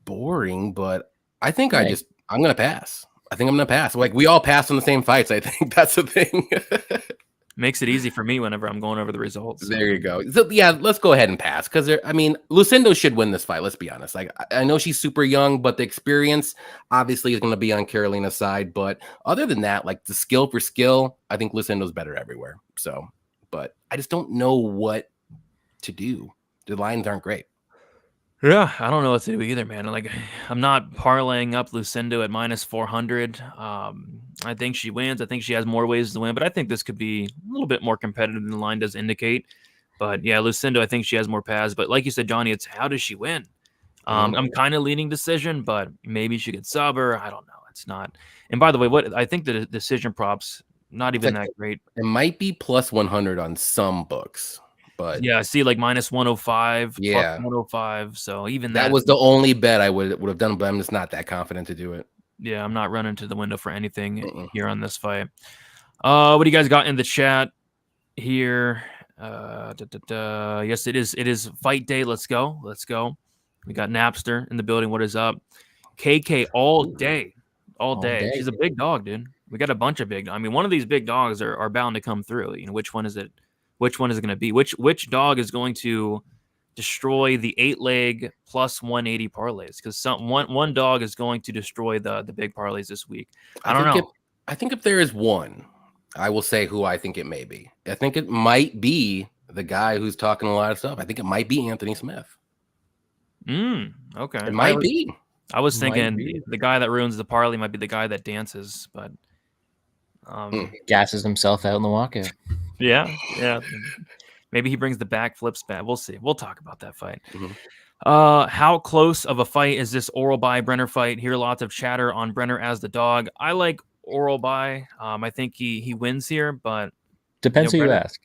boring, but I think I'm going to pass. I think I'm going to pass. Like we all pass on the same fights. I think that's the thing. Makes it easy for me whenever I'm going over the results. There you go. So yeah, let's go ahead and pass because I mean, Lucindo should win this fight. Let's be honest. Like I know she's super young, but the experience obviously is going to be on Carolina's side. But other than that, like the skill for skill, I think Lucindo's better everywhere. So, but I just don't know what to do. The lines aren't great. Yeah, I don't know what to do either, man. Like, I'm not parlaying up Lucindo at -400. I think she wins. I think she has more ways to win, but I think this could be a little bit more competitive than the line does indicate. But yeah, Lucindo, I think she has more paths. But like you said, Johnny, it's how does she win? I'm kind of leaning decision, but maybe she could sub her. I don't know. It's not. And by the way, what I think the decision props not even that great. It might be +100 on some books. But yeah, I see like -105, yeah, +105. So even that was the only bet I would have done, but I'm just not that confident to do it. Yeah, I'm not running to the window for anything here on this fight. What do you guys got in the chat here? Yes, it is. It is fight day. Let's go. Let's go. We got Napster in the building. What is up? KK all day. All day. She's a big dog, dude. We got a bunch of big. I mean, one of these big dogs are bound to come through. You know, which one is it? Which one is it going to be? Which dog is going to destroy the 8-leg +180 parlays? Because one dog is going to destroy the big parlays this week. I don't know. I think if there is one, I will say who I think it may be. I think it might be the guy who's talking a lot of stuff. I think it might be Anthony Smith. Okay. It might be. I was thinking the guy that ruins the parlay might be the guy that dances, but gasses himself out in the walkout. Yeah. Maybe he brings the backflips back. We'll see. We'll talk about that fight. How close of a fight is this Oral by Brenner fight? Hear lots of chatter on Brenner as the dog. I like Oral by. I think he wins here, but depends who you ask.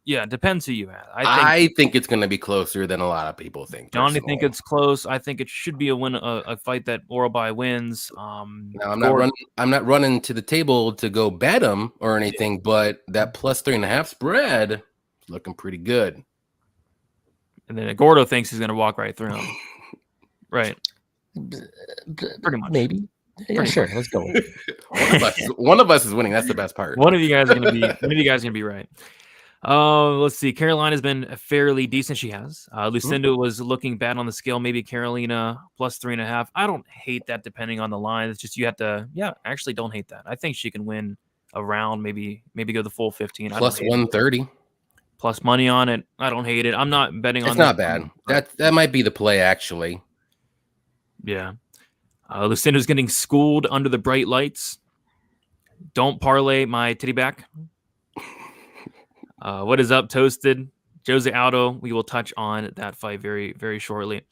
Yeah, depends who you ask. I think it's going to be closer than a lot of people think. Johnny think it's close. I think it should be a fight that Oral by wins. Now, I'm not running to the table to go bet him or anything, but that +3.5 spread is looking pretty good. And then Gordo thinks he's going to walk right through him. Right. Pretty much. Maybe. Yeah, sure. Let's go. One of us is winning. That's the best part. One of you guys are going to be right. Let's see. Carolina's been fairly decent. She has. Lucinda was looking bad on the scale. Maybe Carolina +3.5. I don't hate that depending on the line. It's just you have to. Yeah, actually, don't hate that. I think she can win a round. Maybe go the full 15. +130. Plus money on it. I don't hate it. I'm not betting on. It's not bad. That might be the play actually. Yeah. Lucinda's getting schooled under the bright lights. Don't parlay my titty back. What is up, Toasted? Jose Aldo. We will touch on that fight very, very shortly.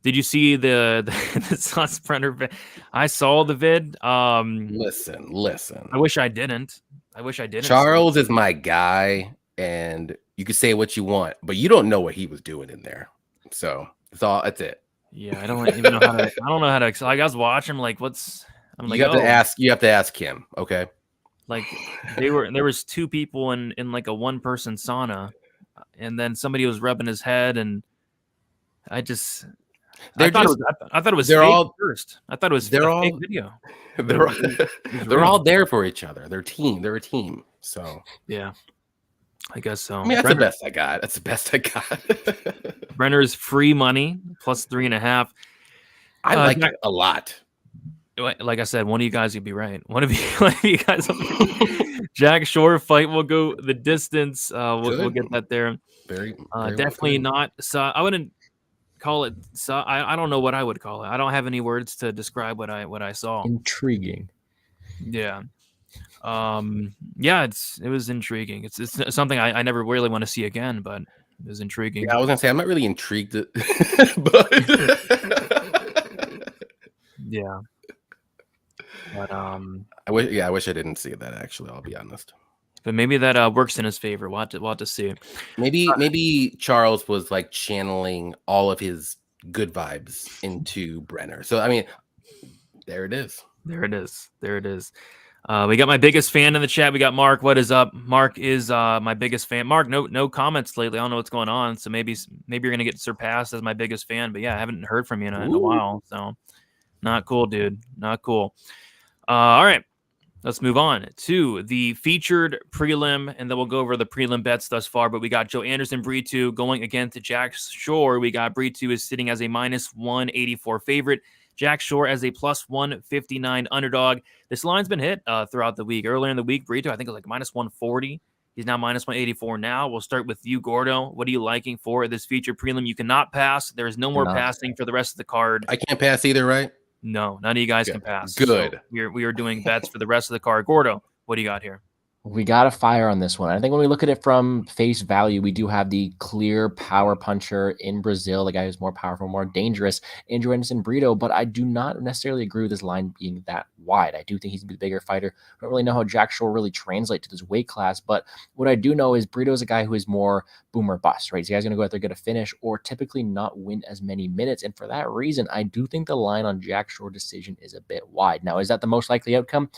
Did you see the Sus Brenner vid? I saw the vid. Listen. I wish I didn't. Charles is my guy, and you can say what you want, but you don't know what he was doing in there. So that's it. Yeah, I don't even know how to. I don't know how to. Like I was watching, like I'm like, you have to ask him. Okay. Like there was two people in like a 1-person sauna, and then somebody was rubbing his head, and I thought it was fake first. I thought it was a fake video. They're all there for each other. They're a team. So yeah, I guess so. I mean, that's the best I got. Brenner's free money +3.5. I like it a lot. Like I said, one of you guys would be right. One of you guys. Jack Shore fight will go the distance. We'll get that there. Very definitely not. I wouldn't call it. I don't know what I would call it. I don't have any words to describe what I saw. Intriguing. Yeah. Yeah. It was intriguing. It's something I never really want to see again, but it was intriguing. Yeah, I was gonna say I'm not really intrigued, but yeah. But I wish I didn't see that. Actually, I'll be honest. But maybe that works in his favor. We'll have to see. Maybe Charles was like channeling all of his good vibes into Brenner. So I mean, there it is. We got my biggest fan in the chat. We got Mark. What is up? Mark is my biggest fan. Mark, no comments lately. I don't know what's going on. So maybe you're gonna get surpassed as my biggest fan. But yeah, I haven't heard from you in a while. So not cool, dude. Not cool. All right. Let's move on to the featured prelim, and then we'll go over the prelim bets thus far. But we got Joe Anderson, Brito going against Jack Shore. We got Brito is sitting as a minus 184 favorite. Jack Shore as a plus 159 underdog. This line's been hit throughout the week. Earlier in the week, Brito, I think it was like minus 140. He's now minus 184 now. We'll start with you, Gordo. What are you liking for this featured prelim? You cannot pass. There is no more passing for the rest of the card. I can't pass either, right? No, none of you guys can pass. Good. So we are doing bets for the rest of the card. Gordo, what do you got here? We got a fire on this one. I think when we look at it from face value, we do have the clear power puncher in Brazil, the guy who's more powerful, more dangerous, Andrew Anderson Brito, but I do not necessarily agree with this line being that wide. I do think he's a bigger fighter. I don't really know how Jack Shore really translates to this weight class, but what I do know is Brito is a guy who is more boom or bust, right? So he's going to go out there, get a finish, or typically not win as many minutes. And for that reason, I do think the line on Jack Shore decision is a bit wide. Now, is that the most likely outcome?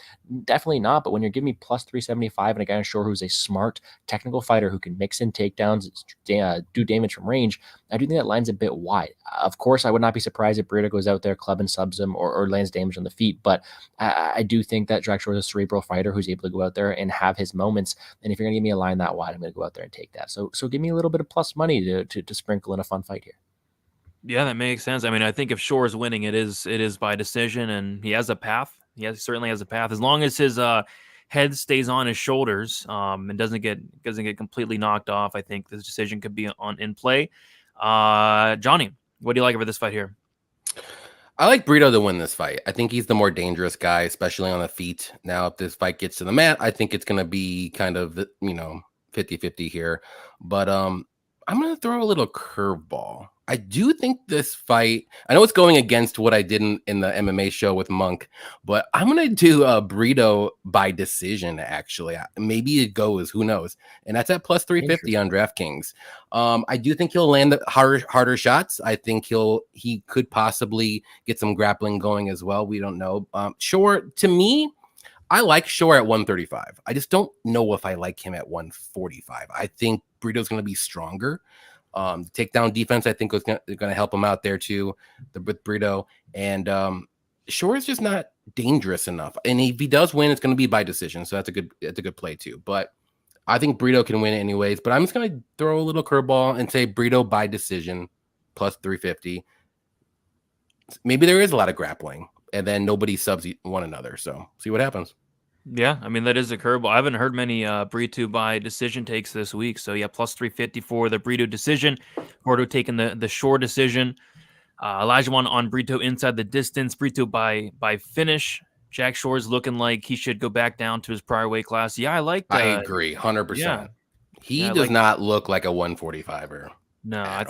Definitely not, but when you're giving me plus 375 and a guy on Shore who's a smart technical fighter who can mix in takedowns, do damage from range, I do think that line's a bit wide. Of course, I would not be surprised if Brito goes out there, club and subs him or lands damage on the feet, but I do think that Jack Shore is a cerebral fighter who's able to go out there and have his moments. And if you're going to give me a line that wide, I'm going to go out there and take that. So give me a little bit of plus money to sprinkle in a fun fight here. Yeah, that makes sense. I mean, I think if Shore is winning, it is by decision, and he has a path. He certainly has a path as long as his head stays on his shoulders and doesn't get completely knocked off. I think this decision could be in play. Johnny, what do you like over this fight here? I like Brito to win this fight. I think he's the more dangerous guy, especially on the feet. Now, if this fight gets to the mat, I think it's going to be kind of, 50-50 here. But I'm going to throw a little curveball. I do think this fight, I know it's going against what I did in the MMA show with Monk, but I'm going to do Brito by decision, actually. Maybe it goes, who knows? And that's at plus 350 on DraftKings. I do think he'll land the harder shots. I think he could possibly get some grappling going as well. We don't know. Shore, to me, I like Shore at 135. I just don't know if I like him at 145. I think Brito's going to be stronger. Takedown defense, I think, is going to help him out there too, with Brito. And Shore is just not dangerous enough. And if he does win, it's going to be by decision. So that's a good play too. But I think Brito can win anyways. But I'm just going to throw a little curveball and say Brito by decision plus 350. Maybe there is a lot of grappling, and then nobody subs one another. So see what happens. Yeah, I mean, that is a curveball. I haven't heard many Brito by decision takes this week. So, yeah, plus 350 for the Brito decision. Gordo taking the Shore decision. Elijah one on Brito inside the distance. Brito by finish. Jack Shore's looking like he should go back down to his prior weight class. Yeah, I agree, 100%. Yeah. He does not look like a 145er. No, I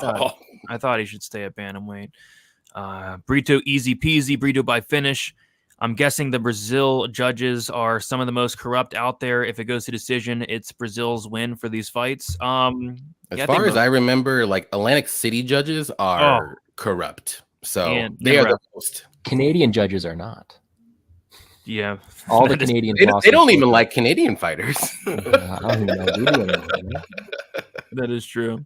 thought he should stay at bantamweight. Brito easy peasy. Brito by finish. I'm guessing the Brazil judges are some of the most corrupt out there. If it goes to decision, it's Brazil's win for these fights. As far as I remember, like Atlantic City judges are corrupt. So they are the most. Canadian judges are not. Yeah. All the Canadians. They don't even like Canadian fighters. That is true.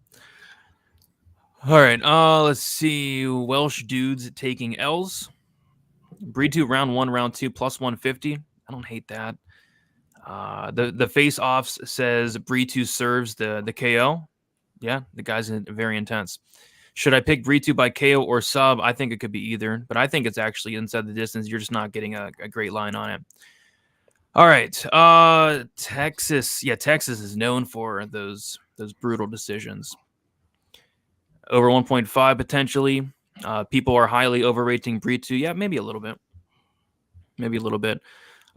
All right. Let's see. Welsh dudes taking L's. Brito round 1, round 2, plus 150. I don't hate that. The face-offs says Brito serves the KO. Yeah, the guy's very intense. Should I pick Brito by KO or sub? I think it could be either, but I think it's actually inside the distance. You're just not getting a great line on it. All right. Texas. Yeah, Texas is known for those brutal decisions. Over 1.5 potentially. People are highly overrating Brito. Yeah, maybe a little bit.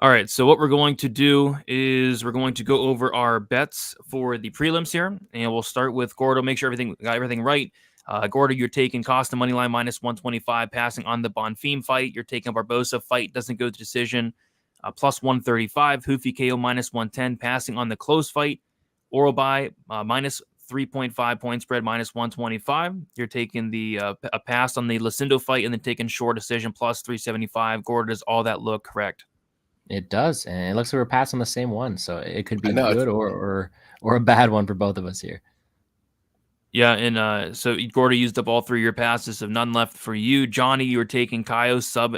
All right, so what we're going to do is we're going to go over our bets for the prelims here, and we'll start with Gordo. Make sure got everything right. Gordo, you're taking Costa money line minus 125, passing on the Bonfim fight. You're taking Barbosa fight, doesn't go to decision, plus 135. Hoofy KO minus 110, passing on the close fight. Oral buy minus 3.5 point spread minus 125. You're taking a pass on the Lucindo fight and then taking Shore decision plus 375. Gordo, does all that look correct? It does, and it looks like we're passing the same one, so it could be good or a bad one for both of us here. Yeah, and so Gordo used up all 3 of your passes, so none left for you. Johnny, you were taking Kaio sub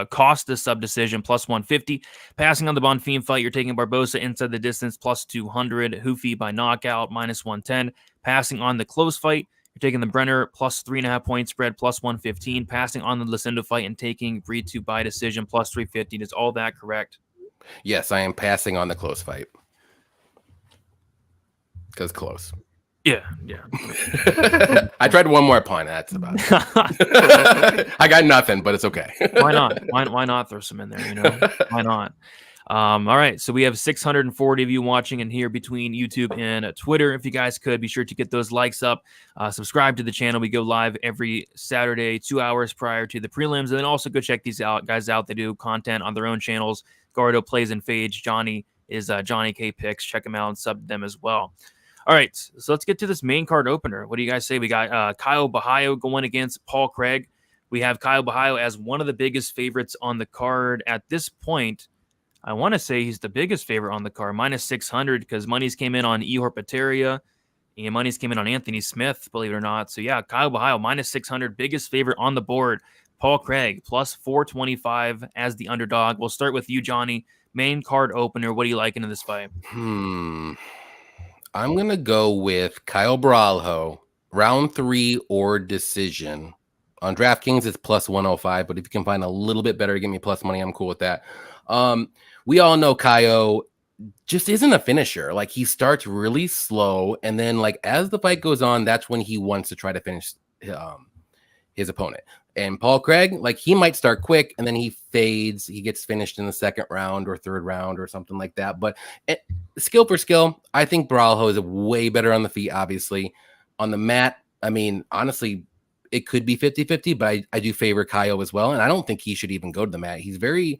Costa sub decision plus 150. Passing on the Bonfim fight, you're taking Barbosa inside the distance plus 200. Hoofy by knockout minus 110. Passing on the close fight, you're taking the Brenner plus 3.5 point spread plus 115. Passing on the Lucinda fight and taking Brito by decision plus 350. Is all that correct? Yes, I am passing on the close fight. Because close. Yeah. I tried one more pun. That's about it. I got nothing, but it's okay. Why not? Why not throw some in there? Why not? All right. So we have 640 of you watching in here between YouTube and Twitter. If you guys could be sure to get those likes up, subscribe to the channel. We go live every Saturday, 2 hours prior to the prelims, and then also go check these guys out. They do content on their own channels. Gardo plays in Phage. Johnny is Johnny K Picks. Check them out and sub them as well. All right, so let's get to this main card opener. What do you guys say? We got Kyle Bahayo going against Paul Craig. We have Kyle Bahayo as one of the biggest favorites on the card at this point. I want to say he's the biggest favorite on the card, minus 600, because monies came in on Ihor Pateria and monies came in on Anthony Smith, believe it or not. So, yeah, Kyle Bahayo, minus 600, biggest favorite on the board. Paul Craig, plus 425 as the underdog. We'll start with you, Johnny. Main card opener. What are you liking in this fight? I'm going to go with Kyle Baralho, round 3 or decision. On DraftKings, it's plus 105, but if you can find a little bit better, give me plus money, I'm cool with that. We all know Kyle just isn't a finisher. Like, he starts really slow, and then, like, as the fight goes on, that's when he wants to try to finish his opponent. And Paul Craig, like, he might start quick and then he fades. He gets finished in the second round or third round or something like that. But skill for skill, I think Baralho is way better on the feet, obviously. On the mat, I mean, honestly, it could be 50-50, but I do favor Kyle as well. And I don't think he should even go to the mat. He's very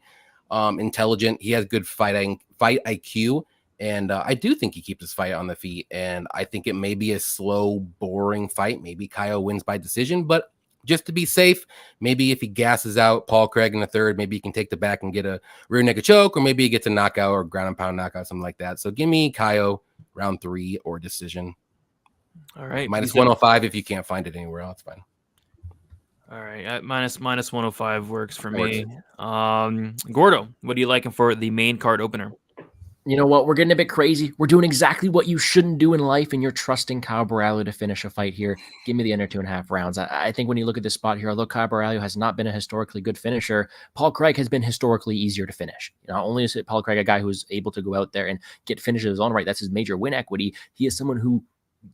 intelligent. He has good fight IQ. And I do think he keeps his fight on the feet. And I think it may be a slow, boring fight. Maybe Kyle wins by decision, but just to be safe, maybe if he gasses out Paul Craig in the third, maybe he can take the back and get a rear naked choke, or maybe he gets a knockout or ground and pound knockout, something like that. So give me Kyle round 3 or decision. All right. Minus 105 if you can't find it anywhere else, fine. All right. Minus 105 works for me. Gordo, what are you liking for the main card opener? You know what? We're getting a bit crazy. We're doing exactly what you shouldn't do in life, and you're trusting Kyle Baralho to finish a fight here. Give me the under 2.5 rounds. I think when you look at this spot here, although Kyle Baralho has not been a historically good finisher, Paul Craig has been historically easier to finish. Not only is Paul Craig a guy who is able to go out there and get finishes of his own right, that's his major win equity. He is someone who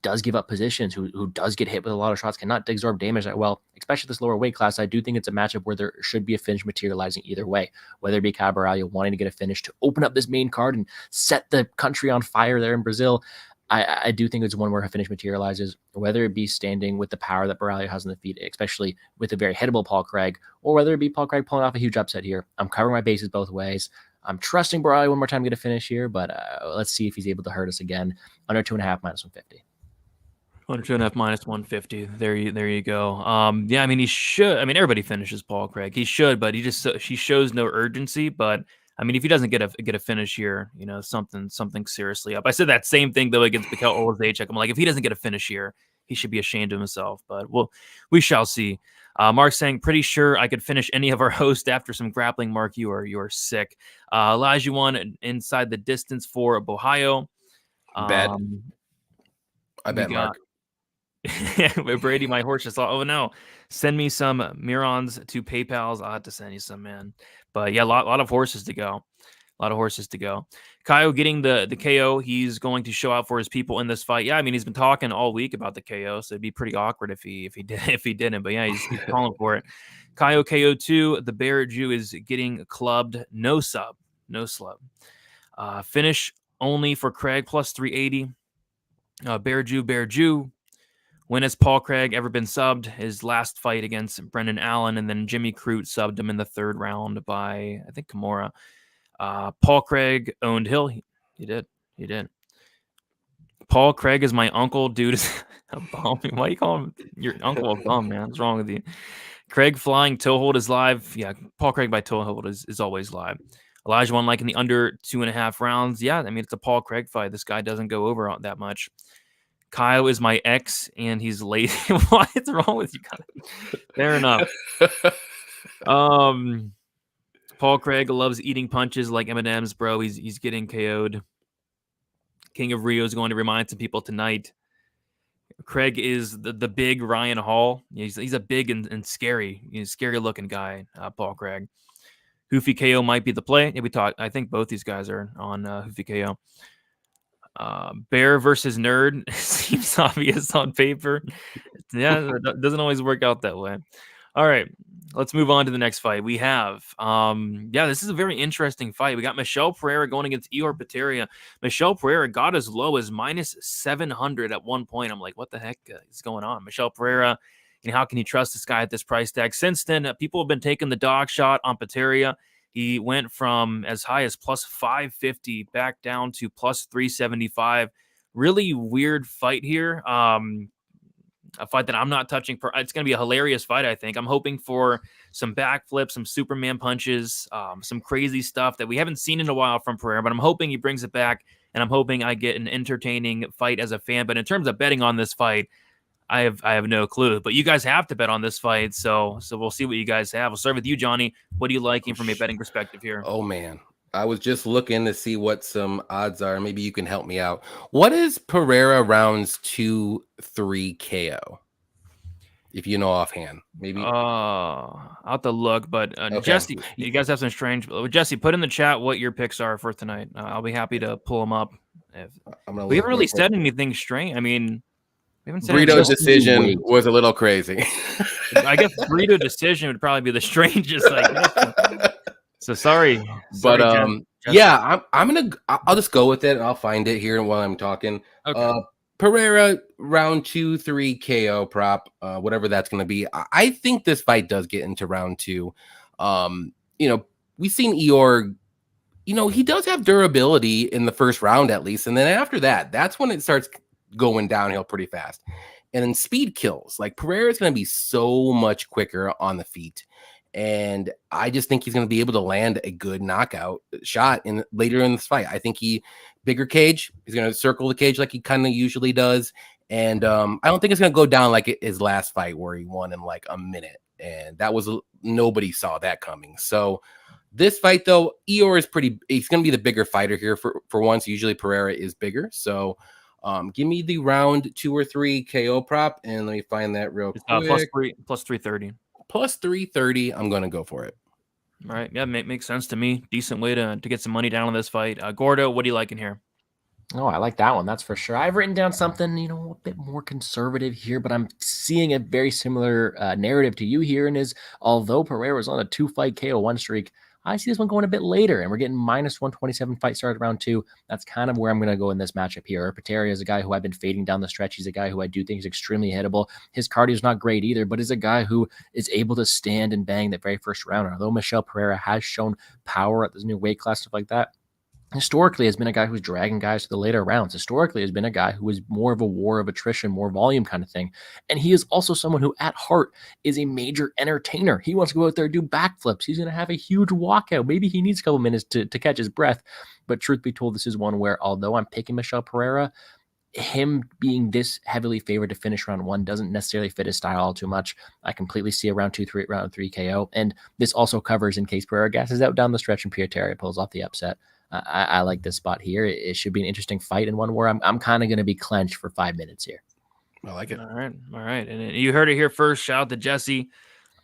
does give up positions, who does get hit with a lot of shots, cannot absorb damage that well, especially this lower weight class. I do think it's a matchup where there should be a finish materializing either way, whether it be Kyle Baralho wanting to get a finish to open up this main card and set the country on fire there in Brazil. I do think it's one where a finish materializes, whether it be standing with the power that Baralho has on the feet, especially with a very hittable Paul Craig, or whether it be Paul Craig pulling off a huge upset here. I'm covering my bases both ways. I'm trusting Baralho one more time to get a finish here, but let's see if he's able to hurt us again. Under 2.5, minus 150. Under 2.5, minus 150. There you go. Yeah, I mean, he should. I mean, everybody finishes Paul Craig. He should, but he shows no urgency. But I mean, if he doesn't get a finish here, you know, something seriously up. I said that same thing though against Mikhail Olszewski. I'm like, if he doesn't get a finish here, he should be ashamed of himself. But we shall see. Mark saying, pretty sure I could finish any of our hosts after some grappling. Mark, you are sick. Elijah one inside the distance for Bahayo. Bet. I bet, Mark. Brady, my horse just thought, oh no, send me some Mirons to PayPal's. I'll have to send you some, man. But yeah, a lot of horses to go. Kaio getting the KO. He's going to show out for his people in this fight. Yeah, I mean, he's been talking all week about the KO, so it'd be pretty awkward if he didn't. But yeah, he's calling for it. Kaio KO2. The Bear Jew is getting clubbed. No sub. Finish only for Craig plus 380. Bear Jew. When has Paul Craig ever been subbed? His last fight against Brendan Allen, and then Jimmy Crute subbed him in the third round by, I think, Kimura. Paul Craig owned Hill. He did. Paul Craig is my uncle. Dude is a bum. Why you call him your uncle a bum, man? What's wrong with you? Craig flying toe hold is live. Yeah, Paul Craig by toe hold is always live. Elijah one liking the under 2.5 rounds. Yeah, I mean, it's a Paul Craig fight. This guy doesn't go over that much. Kyle is my ex, and he's lazy. What's wrong with you guys? Fair enough. Paul Craig loves eating punches like M&M's, bro. He's getting KO'd. King of Rio is going to remind some people tonight. Craig is the big Ryan Hall. He's a big and scary, scary looking guy. Paul Craig. Hoofy KO might be the play. Yeah, I think both these guys are on Hoofy KO. Bear versus Nerd seems obvious on paper. Yeah, it doesn't always work out that way. All right, let's move on to the next fight. We have, this is a very interesting fight. We got Michel Pereira going against Ihor Potieria. Michel Pereira got as low as minus 700 at one point. I'm like, what the heck is going on? Michel Pereira, how can you trust this guy at this price tag? Since then, people have been taking the dog shot on Potieria. He went from as high as plus 550 back down to plus 375. Really weird fight here. A fight that I'm not touching. It's going to be a hilarious fight, I think. I'm hoping for some backflips, some Superman punches, some crazy stuff that we haven't seen in a while from Pereira, but I'm hoping he brings it back, and I'm hoping I get an entertaining fight as a fan. But in terms of betting on this fight, I have no clue. But you guys have to bet on this fight, so we'll see what you guys have. We'll start with you, Johnny. What are you liking from a betting perspective here? Oh, man. I was just looking to see what some odds are. Maybe you can help me out. What is Pereira rounds 2-3 KO? If you know offhand, maybe. I'll have to look, but Okay. Jesse, you guys have some strange. Jesse, put in the chat what your picks are for tonight. I'll be happy to pull them up. We haven't really said anything strange. I mean, we haven't said Burrito's decision was a little crazy. I guess Burrito decision would probably be the strangest. So sorry, but Jesse. yeah, I'll just go with it. I'll find it here while I'm talking. Okay. Pereira round 2-3 KO prop, whatever that's going to be. I think this fight does get into round 2. We've seen Ihor. He does have durability in the first round at least, and then after that, that's when it starts going downhill pretty fast. And then speed kills. Like Pereira is going to be so much quicker on the feet. And I just think he's going to be able to land a good knockout shot later in this fight. I think bigger cage. He's going to circle the cage like he kind of usually does. And I don't think it's going to go down like his last fight where he won in like a minute. And nobody saw that coming. So this fight though, Ihor is he's going to be the bigger fighter here for once. Usually Pereira is bigger. So give me the round 2 or 3 KO prop. And let me find that real quick. Plus 330. Plus 330, I'm going to go for it. All right. Yeah, makes sense to me. Decent way to get some money down on this fight. Gordo, what do you like in here? Oh, I like that one. That's for sure. I've written down something, a bit more conservative here, but I'm seeing a very similar narrative to you here. And although Pereira was on a 2-fight KO1 streak, I see this one going a bit later, and we're getting minus 127 fight start round 2. That's kind of where I'm going to go in this matchup here. Potieria is a guy who I've been fading down the stretch. He's a guy who I do think is extremely hittable. His cardio is not great either, but is a guy who is able to stand and bang that very first round. And although Michel Pereira has shown power at this new weight class, stuff like that, historically has been a guy who's dragging guys to the later rounds. Historically has been a guy who is more of a war of attrition, more volume kind of thing. And he is also someone who at heart is a major entertainer. He wants to go out there and do backflips. He's going to have a huge walkout. Maybe he needs a couple minutes to catch his breath. But truth be told, this is one where although I'm picking Michel Pereira, him being this heavily favored to finish round 1 doesn't necessarily fit his style all too much. I completely see a round 3 KO. And this also covers in case Pereira gasses out down the stretch and Potieria pulls off the upset. I like this spot here. It should be an interesting fight and one where I'm kind of going to be clenched for 5 minutes here. I like it. All right. And you heard it here first. Shout out to Jesse.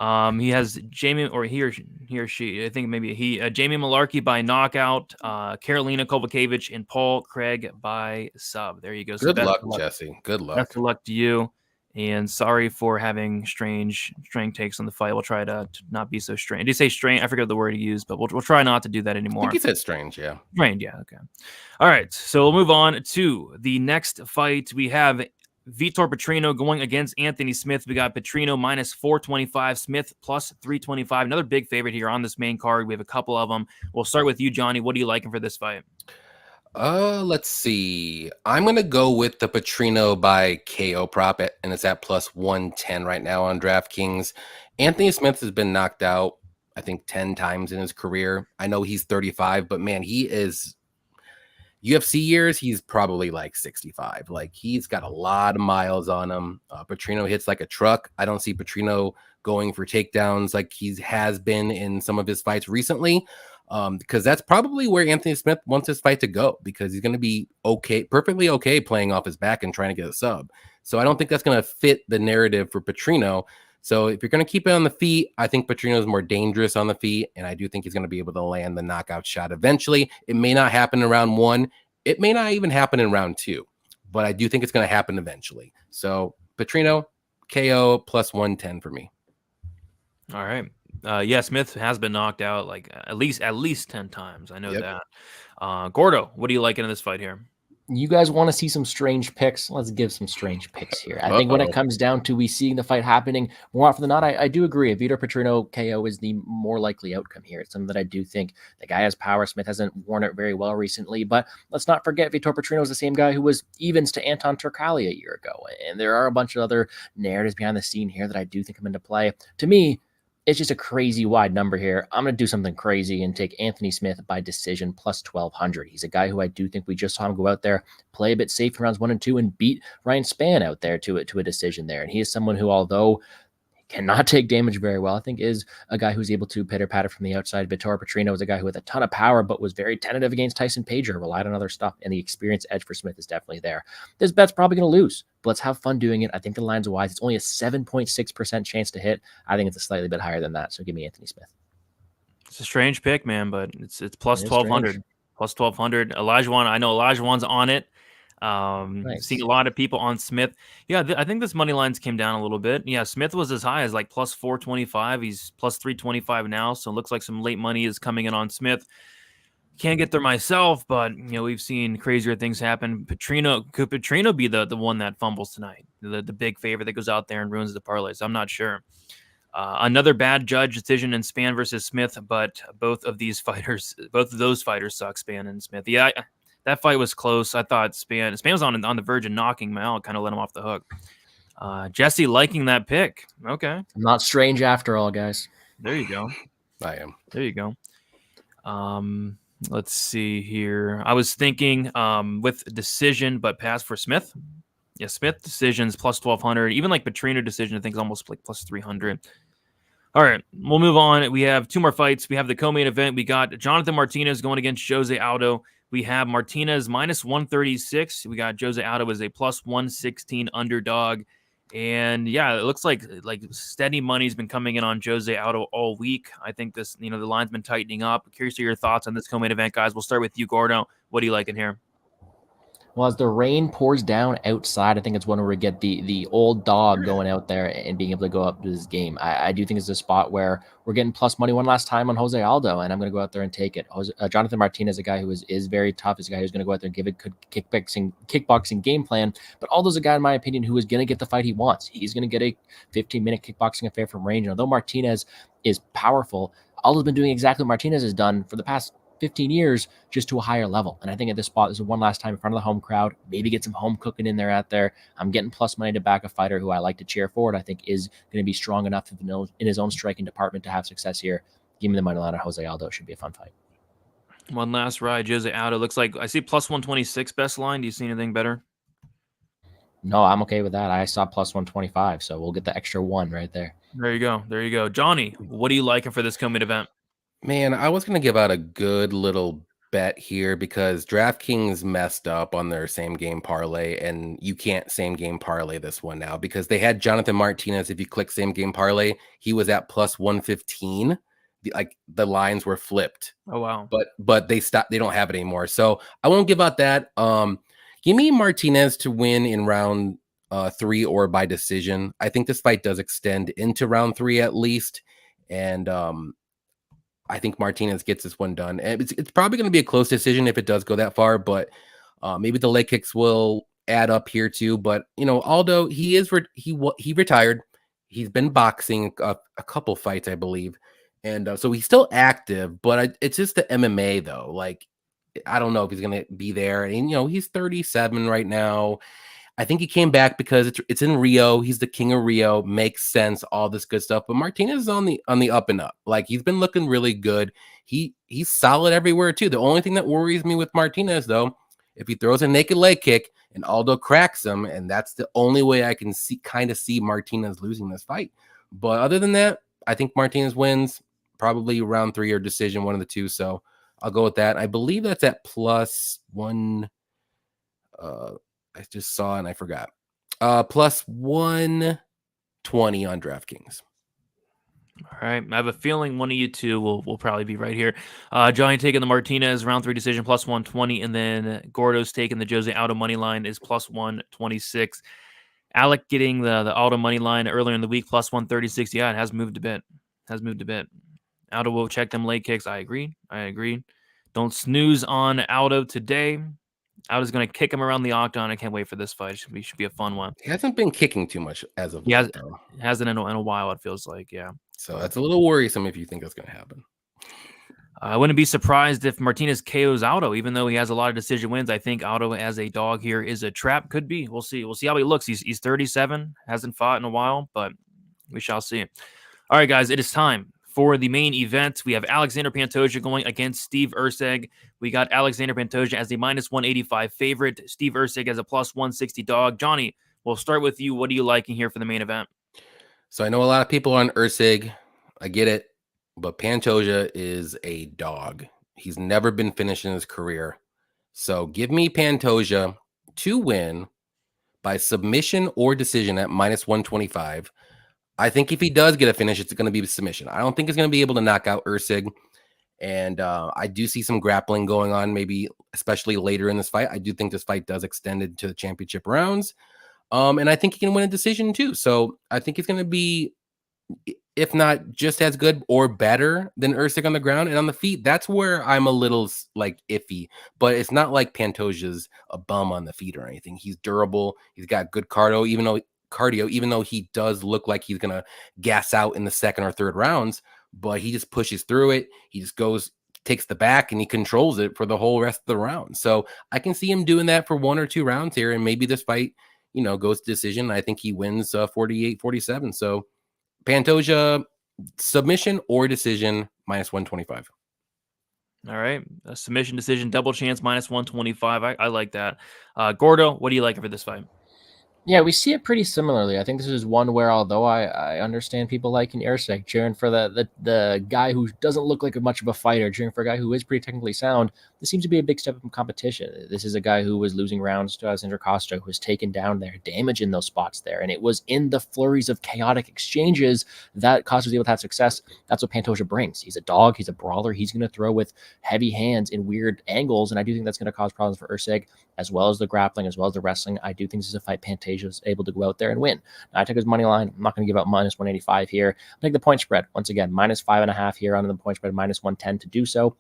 He has Jamie, or he or she, I think maybe Jamie Malarkey by knockout, Karolina Kovacevic, and Paul Craig by sub. There you go. Good luck, Jesse. Good luck. Best of luck to you. And sorry for having strange takes on the fight. We'll try to not be so strange. Did you say strange? I forget the word he used, but we'll try not to do that anymore. I think he said strange, yeah. Strange, yeah, okay. All right, so we'll move on to the next fight. We have Vitor Petrino going against Anthony Smith. We got Petrino minus 425, Smith plus 325. Another big favorite here on this main card. We have a couple of them. We'll start with you, Johnny. What are you liking for this fight? Let's see. I'm going to go with the Petrino by KO prop, and it's at plus 110 right now on DraftKings. Anthony Smith has been knocked out, I think, 10 times in his career. I know he's 35, but man, he is UFC years, he's probably like 65. Like he's got a lot of miles on him. Petrino hits like a truck. I don't see Petrino going for takedowns like he has been in some of his fights recently, because that's probably where Anthony Smith wants his fight to go, because he's going to be perfectly okay playing off his back and trying to get a sub. So I don't think that's going to fit the narrative for Petrino. So if you're going to keep it on the feet, I think Petrino is more dangerous on the feet, and I do think he's going to be able to land the knockout shot eventually. It may not happen in round 1. It may not even happen in round 2, but I do think it's going to happen eventually. So Petrino, KO plus 110 for me. All right. Yeah, Smith has been knocked out like at least 10 times. I know that. Gordo, what are you liking in this fight here? You guys want to see some strange picks? Let's give some strange picks here. I think when it comes down to we seeing the fight happening more often than not, I do agree. Vitor Petrino KO is the more likely outcome here. It's something that I do think the guy has power. Smith hasn't worn it very well recently, but let's not forget Vitor Petrino is the same guy who was evens to Anton Turkalj a year ago. And there are a bunch of other narratives behind the scene here that I do think come into play. To me, it's just a crazy wide number here. I'm going to do something crazy and take Anthony Smith by decision plus 1,200. He's a guy who I do think we just saw him go out there, play a bit safe in rounds 1 and 2, and beat Ryan Spann out there to a decision there. And he is someone who, although cannot take damage very well, I think is a guy who's able to pitter-patter from the outside. Vitor Petrino is a guy who had a ton of power, but was very tentative against Tyson Pager, relied on other stuff, and the experience edge for Smith is definitely there. This bet's probably going to lose, but let's have fun doing it. I think the line's wise. It's only a 7.6% chance to hit. I think it's a slightly bit higher than that, so give me Anthony Smith. It's a strange pick, man, but it's plus 1,200. Plus 1,200. Elijah, I know Elijah's on it. Nice. Seeing a lot of people on Smith. Yeah, I think this money lines came down a little bit. Yeah, Smith was as high as like plus 425. He's plus 325 now, so it looks like some late money is coming in on Smith. Can't get there myself, but we've seen crazier things happen. Could Petrino be the one that fumbles tonight? The big favorite that goes out there and ruins the parlays? I'm not sure. Another bad judge decision in Spann versus Smith, but both of those fighters suck, Spann and Smith. Yeah, that fight was close. I thought Spann was on the verge of knocking him out, kind of let him off the hook. Jesse liking that pick. Okay. I'm not strange after all, guys. There you go. I am. There you go. Let's see here. I was thinking with decision, but pass for Smith. Yeah, Smith decisions plus 1,200. Even like Petrino decision, I think is almost like plus 300. All right, we'll move on. We have 2 more fights. We have the co-main event. We got Jonathan Martinez going against Jose Aldo. We have Martinez minus 136. We got Jose Aldo as a plus 116 underdog. And yeah, it looks like steady money's been coming in on Jose Aldo all week. I think this, the line's been tightening up. Curious to your thoughts on this co-main event, guys. We'll start with you, Gordo. What do you like in here? Well, as the rain pours down outside, I think it's one where we get the old dog going out there and being able to go up to this game. I do think it's a spot where we're getting plus money one last time on Jose Aldo, and I'm going to go out there and take it. Jonathan Martinez is a guy who is very tough. Is a guy who's going to go out there and give a good kickboxing game plan. But Aldo's a guy, in my opinion, who is going to get the fight he wants. He's going to get a 15-minute kickboxing affair from range. And although Martinez is powerful, Aldo's been doing exactly what Martinez has done for the past 15 years, just to a higher level. And I think at this spot, this is one last time in front of the home crowd, maybe get some home cooking in there out there. I'm getting plus money to back a fighter who I like to cheer forward. I think is going to be strong enough in his own striking department to have success here. Give me the money line on Jose Aldo. Should be a fun fight. One last ride, Jose Aldo. Looks like I see plus 126 best line. Do you see anything better? No, I'm okay with that. I saw plus 125, so we'll get the extra 1 right there. There you go. Johnny, what are you liking for this co-main event? Man, I was going to give out a good little bet here because DraftKings messed up on their same game parlay, and you can't same game parlay this one now because they had Jonathan Martinez. If you click same game parlay, he was at plus 115. The lines were flipped. Oh wow! But they stopped. They don't have it anymore. So I won't give out that. Give me Martinez to win in round 3 or by decision. I think this fight does extend into round 3 at least, and I think Martinez gets this one done. And it's probably going to be a close decision if it does go that far, but maybe the leg kicks will add up here too. But Aldo, he retired. He's been boxing a couple fights, I believe, and so he's still active. But it's just the MMA though. Like I don't know if he's going to be there. And he's 37 right now. I think he came back because it's in Rio. He's the king of Rio. Makes sense. All this good stuff. But Martinez is on the up and up. Like he's been looking really good. He's solid everywhere too. The only thing that worries me with Martinez though if he throws a naked leg kick and Aldo cracks him, and that's the only way I can see Martinez losing this fight. But other than that, I think Martinez wins, probably round 3 or decision, one of the two. So I'll go with that. I believe that's at +1. I just saw and I forgot. +120 on DraftKings. All right. I have a feeling one of you two will probably be right here. Johnny taking the Martinez round 3 decision +120, and then Gordo's taking the Jose Aldo money line is +126. Alec getting the Aldo money line earlier in the week +136. Yeah, it has moved a bit. Aldo will check them leg kicks. I agree. Don't snooze on Aldo today. Aldo's going to kick him around the octagon. I can't wait for this fight. It should be a fun one. He hasn't been kicking too much as of late, though. Hasn't in a while, it feels like, yeah. So that's a little worrisome if you think that's going to happen. I wouldn't be surprised if Martinez KOs Aldo, even though he has a lot of decision wins. I think Aldo as a dog here is a trap. Could be. We'll see. We'll see how he looks. He's 37, hasn't fought in a while, but we shall see. All right, guys, it is time for the main event. We have Alexandre Pantoja going against Steve Erceg. We got Alexandre Pantoja as a -185 favorite. Steve Erceg as a +160 dog. Johnny, we'll start with you. What are you liking here for the main event? So I know a lot of people on Erceg. I get it. But Pantoja is a dog. He's never been finished in his career. So give me Pantoja to win by submission or decision at -125. I think if he does get a finish, it's going to be a submission. I don't think he's going to be able to knock out Erceg. And I do see some grappling going on, maybe especially later in this fight. I do think this fight does extend into the championship rounds. And I think he can win a decision too. So I think he's going to be, if not just as good or better than Erceg on the ground and on the feet. That's where I'm a little like iffy, but it's not like Pantoja's a bum on the feet or anything. He's durable. He's got good cardio, even though he does look like he's going to gas out in the second or third rounds, but he just pushes through it. He just takes the back and he controls it for the whole rest of the round. So I can see him doing that for 1 or 2 rounds here. And maybe this fight, goes to decision. I think he wins 48-47. So Pantoja, submission or decision, -125. All right. A submission decision, double chance, -125. I like that. Gordo, what do you like for this fight? Yeah, we see it pretty similarly. I think this is one where, although I understand people liking Erceg, cheering for the guy who doesn't look like much of a fighter, cheering for a guy who is pretty technically sound, this seems to be a big step up in competition. This is a guy who was losing rounds to Alexandre Costa, who was taken down there, damage in those spots there. And it was in the flurries of chaotic exchanges that Costa was able to have success. That's what Pantoja brings. He's a dog. He's a brawler. He's going to throw with heavy hands in weird angles. And I do think that's going to cause problems for Erceg, as well as the grappling, as well as the wrestling. I do think this is a fight Pantoja is able to go out there and win. Now, I took his money line. I'm not going to give up -185 here. I'll take the point spread. Once again, -5.5 here on the point spread, -110 to do so.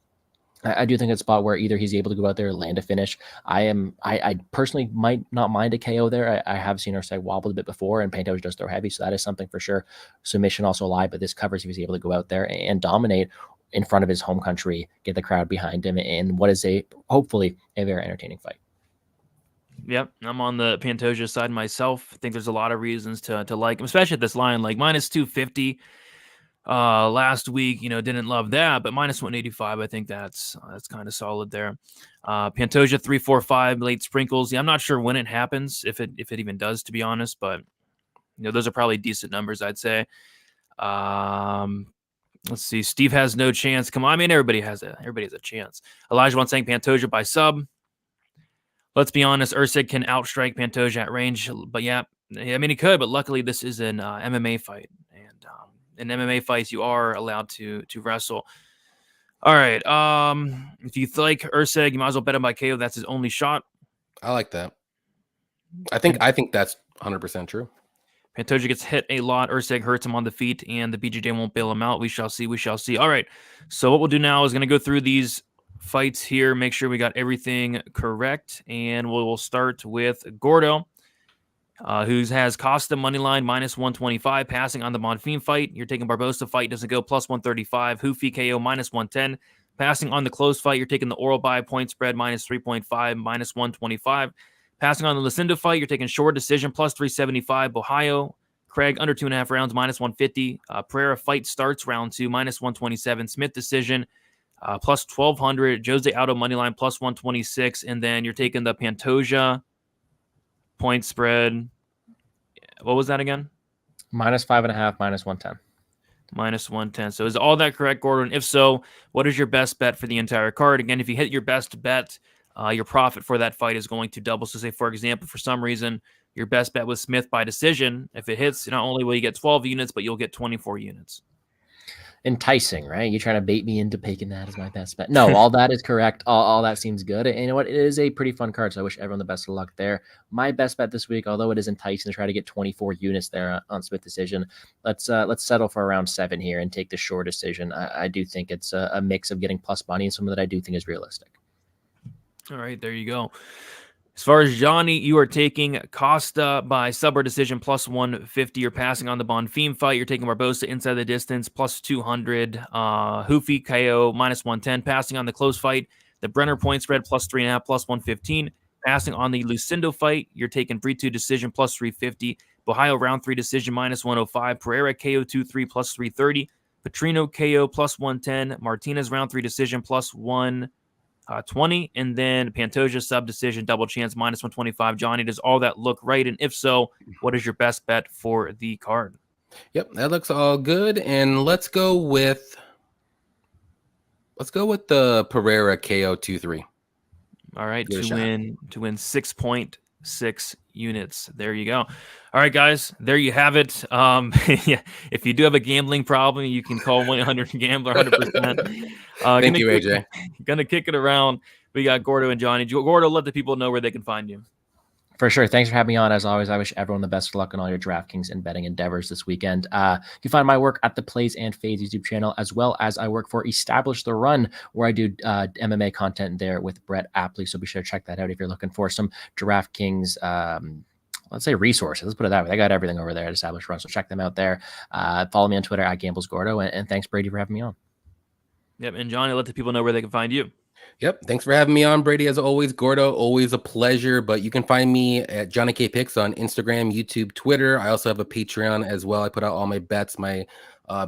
I do think it's a spot where either he's able to go out there and land a finish. I personally might not mind a KO there. I have seen Erceg wobble a bit before, and Pantoja does throw heavy, so that is something for sure. Submission also a lie, but this covers if he's able to go out there and dominate in front of his home country, get the crowd behind him, in what is hopefully a very entertaining fight. Yep, I'm on the Pantoja side myself. I think there's a lot of reasons to like him, especially at this line, like -250 last week. Didn't love that, but -185, I think that's kind of solid there. Pantoja 3-4-5 late sprinkles. Yeah, I'm not sure when it happens, if it even does, to be honest, but those are probably decent numbers, I'd say. Let's see. Steve has no chance. Come on, I mean, everybody has a chance. Elijah wants saying Pantoja by sub. Let's be honest, Erceg can outstrike Pantoja at range, but yeah, I mean, he could, but luckily this is an MMA fight, and in MMA fights, you are allowed to wrestle. All right, if you like Erceg, you might as well bet him by KO. That's his only shot. I like that. I think that's 100% true. Pantoja gets hit a lot. Erceg hurts him on the feet, and the BJJ won't bail him out. We shall see. All right, so what we'll do now is going to go through these fights here, make sure we got everything correct, and we'll start with Gordo, who has Costa money line -125, passing on the Bonfim fight. You're taking Barbosa fight, doesn't go, +135. Houfi KO -110, passing on the close fight. You're taking the oral buy point spread -3.5, -125. Passing on the Lucinda fight, you're taking short decision +375. Bohayo Craig under 2.5 rounds -150. Pereira fight starts round 2 -127. Smith decision plus 1,200. Jose Aldo money line plus 126, and then you're taking the Pantoja point spread. What was that again? -5.5, -110. -110. So is all that correct, Gordon? If so, what is your best bet for the entire card? Again, if you hit your best bet, your profit for that fight is going to double. So say, for example, for some reason, your best bet was Smith by decision. If it hits, not only will you get 12 units, but you'll get 24 units. Enticing, right? You trying to bait me into picking that as my best bet? No, all that is correct. All that seems good. And you know what? It is a pretty fun card, so I wish everyone the best of luck there. My best bet this week, although it is enticing to try to get 24 units there on Smith decision, let's settle for around 7 here and take the short decision. I do think it's a mix of getting plus money and something that I do think is realistic. All right, there you go. As far as Johnny, you are taking Costa by sub or decision plus 150. You're passing on the Bonfim fight. You're taking Barbosa inside the distance plus 200. Hoofy KO minus 110. Passing on the close fight. The Brenner point spread plus 3.5 plus 115. Passing on the Lucindo fight. You're taking Brito decision plus 350. Bohio round 3 decision minus 105. Pereira KO 2-3 plus 330. Petrino KO plus 110. Martinez round 3 decision plus 120, and then Pantoja sub decision double chance minus 125. Johnny, does all that look right? And if so, what is your best bet for the card? Yep, that looks all good. And let's go with the Pereira KO 2-3. All right, Give it a to win 6.6 units. There you go. All right, guys, there you have it. Yeah, if you do have a gambling problem, you can call 1-800-GAMBLER 100%. Thank you, AJ. Gonna kick it around. We got Gordo and Johnny. Gordo, let the people know where they can find you. For sure. Thanks for having me on. As always, I wish everyone the best of luck on all your DraftKings and betting endeavors this weekend. You can find my work at the Plays and Fades YouTube channel, as well as I work for Establish the Run, where I do MMA content there with Brett Apley. So be sure to check that out if you're looking for some DraftKings, let's say resources. Let's put it that way. They got everything over there at Establish Run. So check them out there. Follow me on Twitter at GamblesGordo. And thanks, Brady, for having me on. Yep. And Johnny, let the people know where they can find you. Yep. Thanks for having me on, Brady. As always, Gordo, always a pleasure. But you can find me at Johnny K Picks on Instagram, YouTube, Twitter. I also have a Patreon as well. I put out all my bets, my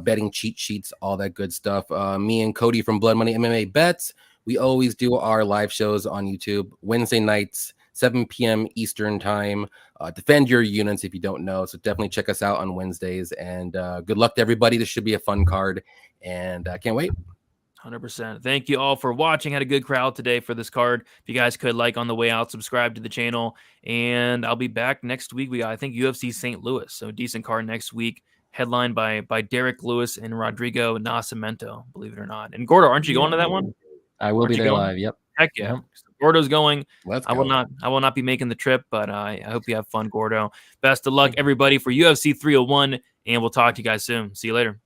betting cheat sheets, all that good stuff. Me and Cody from Blood Money MMA Bets, we always do our live shows on YouTube Wednesday nights, 7 p.m. Eastern time. Defend your units if you don't know. So definitely check us out on Wednesdays. And good luck to everybody. This should be a fun card. And I can't wait. 100%. Thank you all for watching. Had a good crowd today for this card. If you guys could like on the way out, subscribe to the channel, and I'll be back next week. We got, I think, UFC St. Louis, so decent card next week, headlined by Derek Lewis and Rodrigo Nascimento, believe it or not. And Gordo, aren't you going to that one? I will be there live. Yep. Heck yeah. Yep. Gordo's going. Let's I go. will not be making the trip, but I hope you have fun, Gordo. Best of luck, everybody, for UFC 301, and we'll talk to you guys soon. See you later.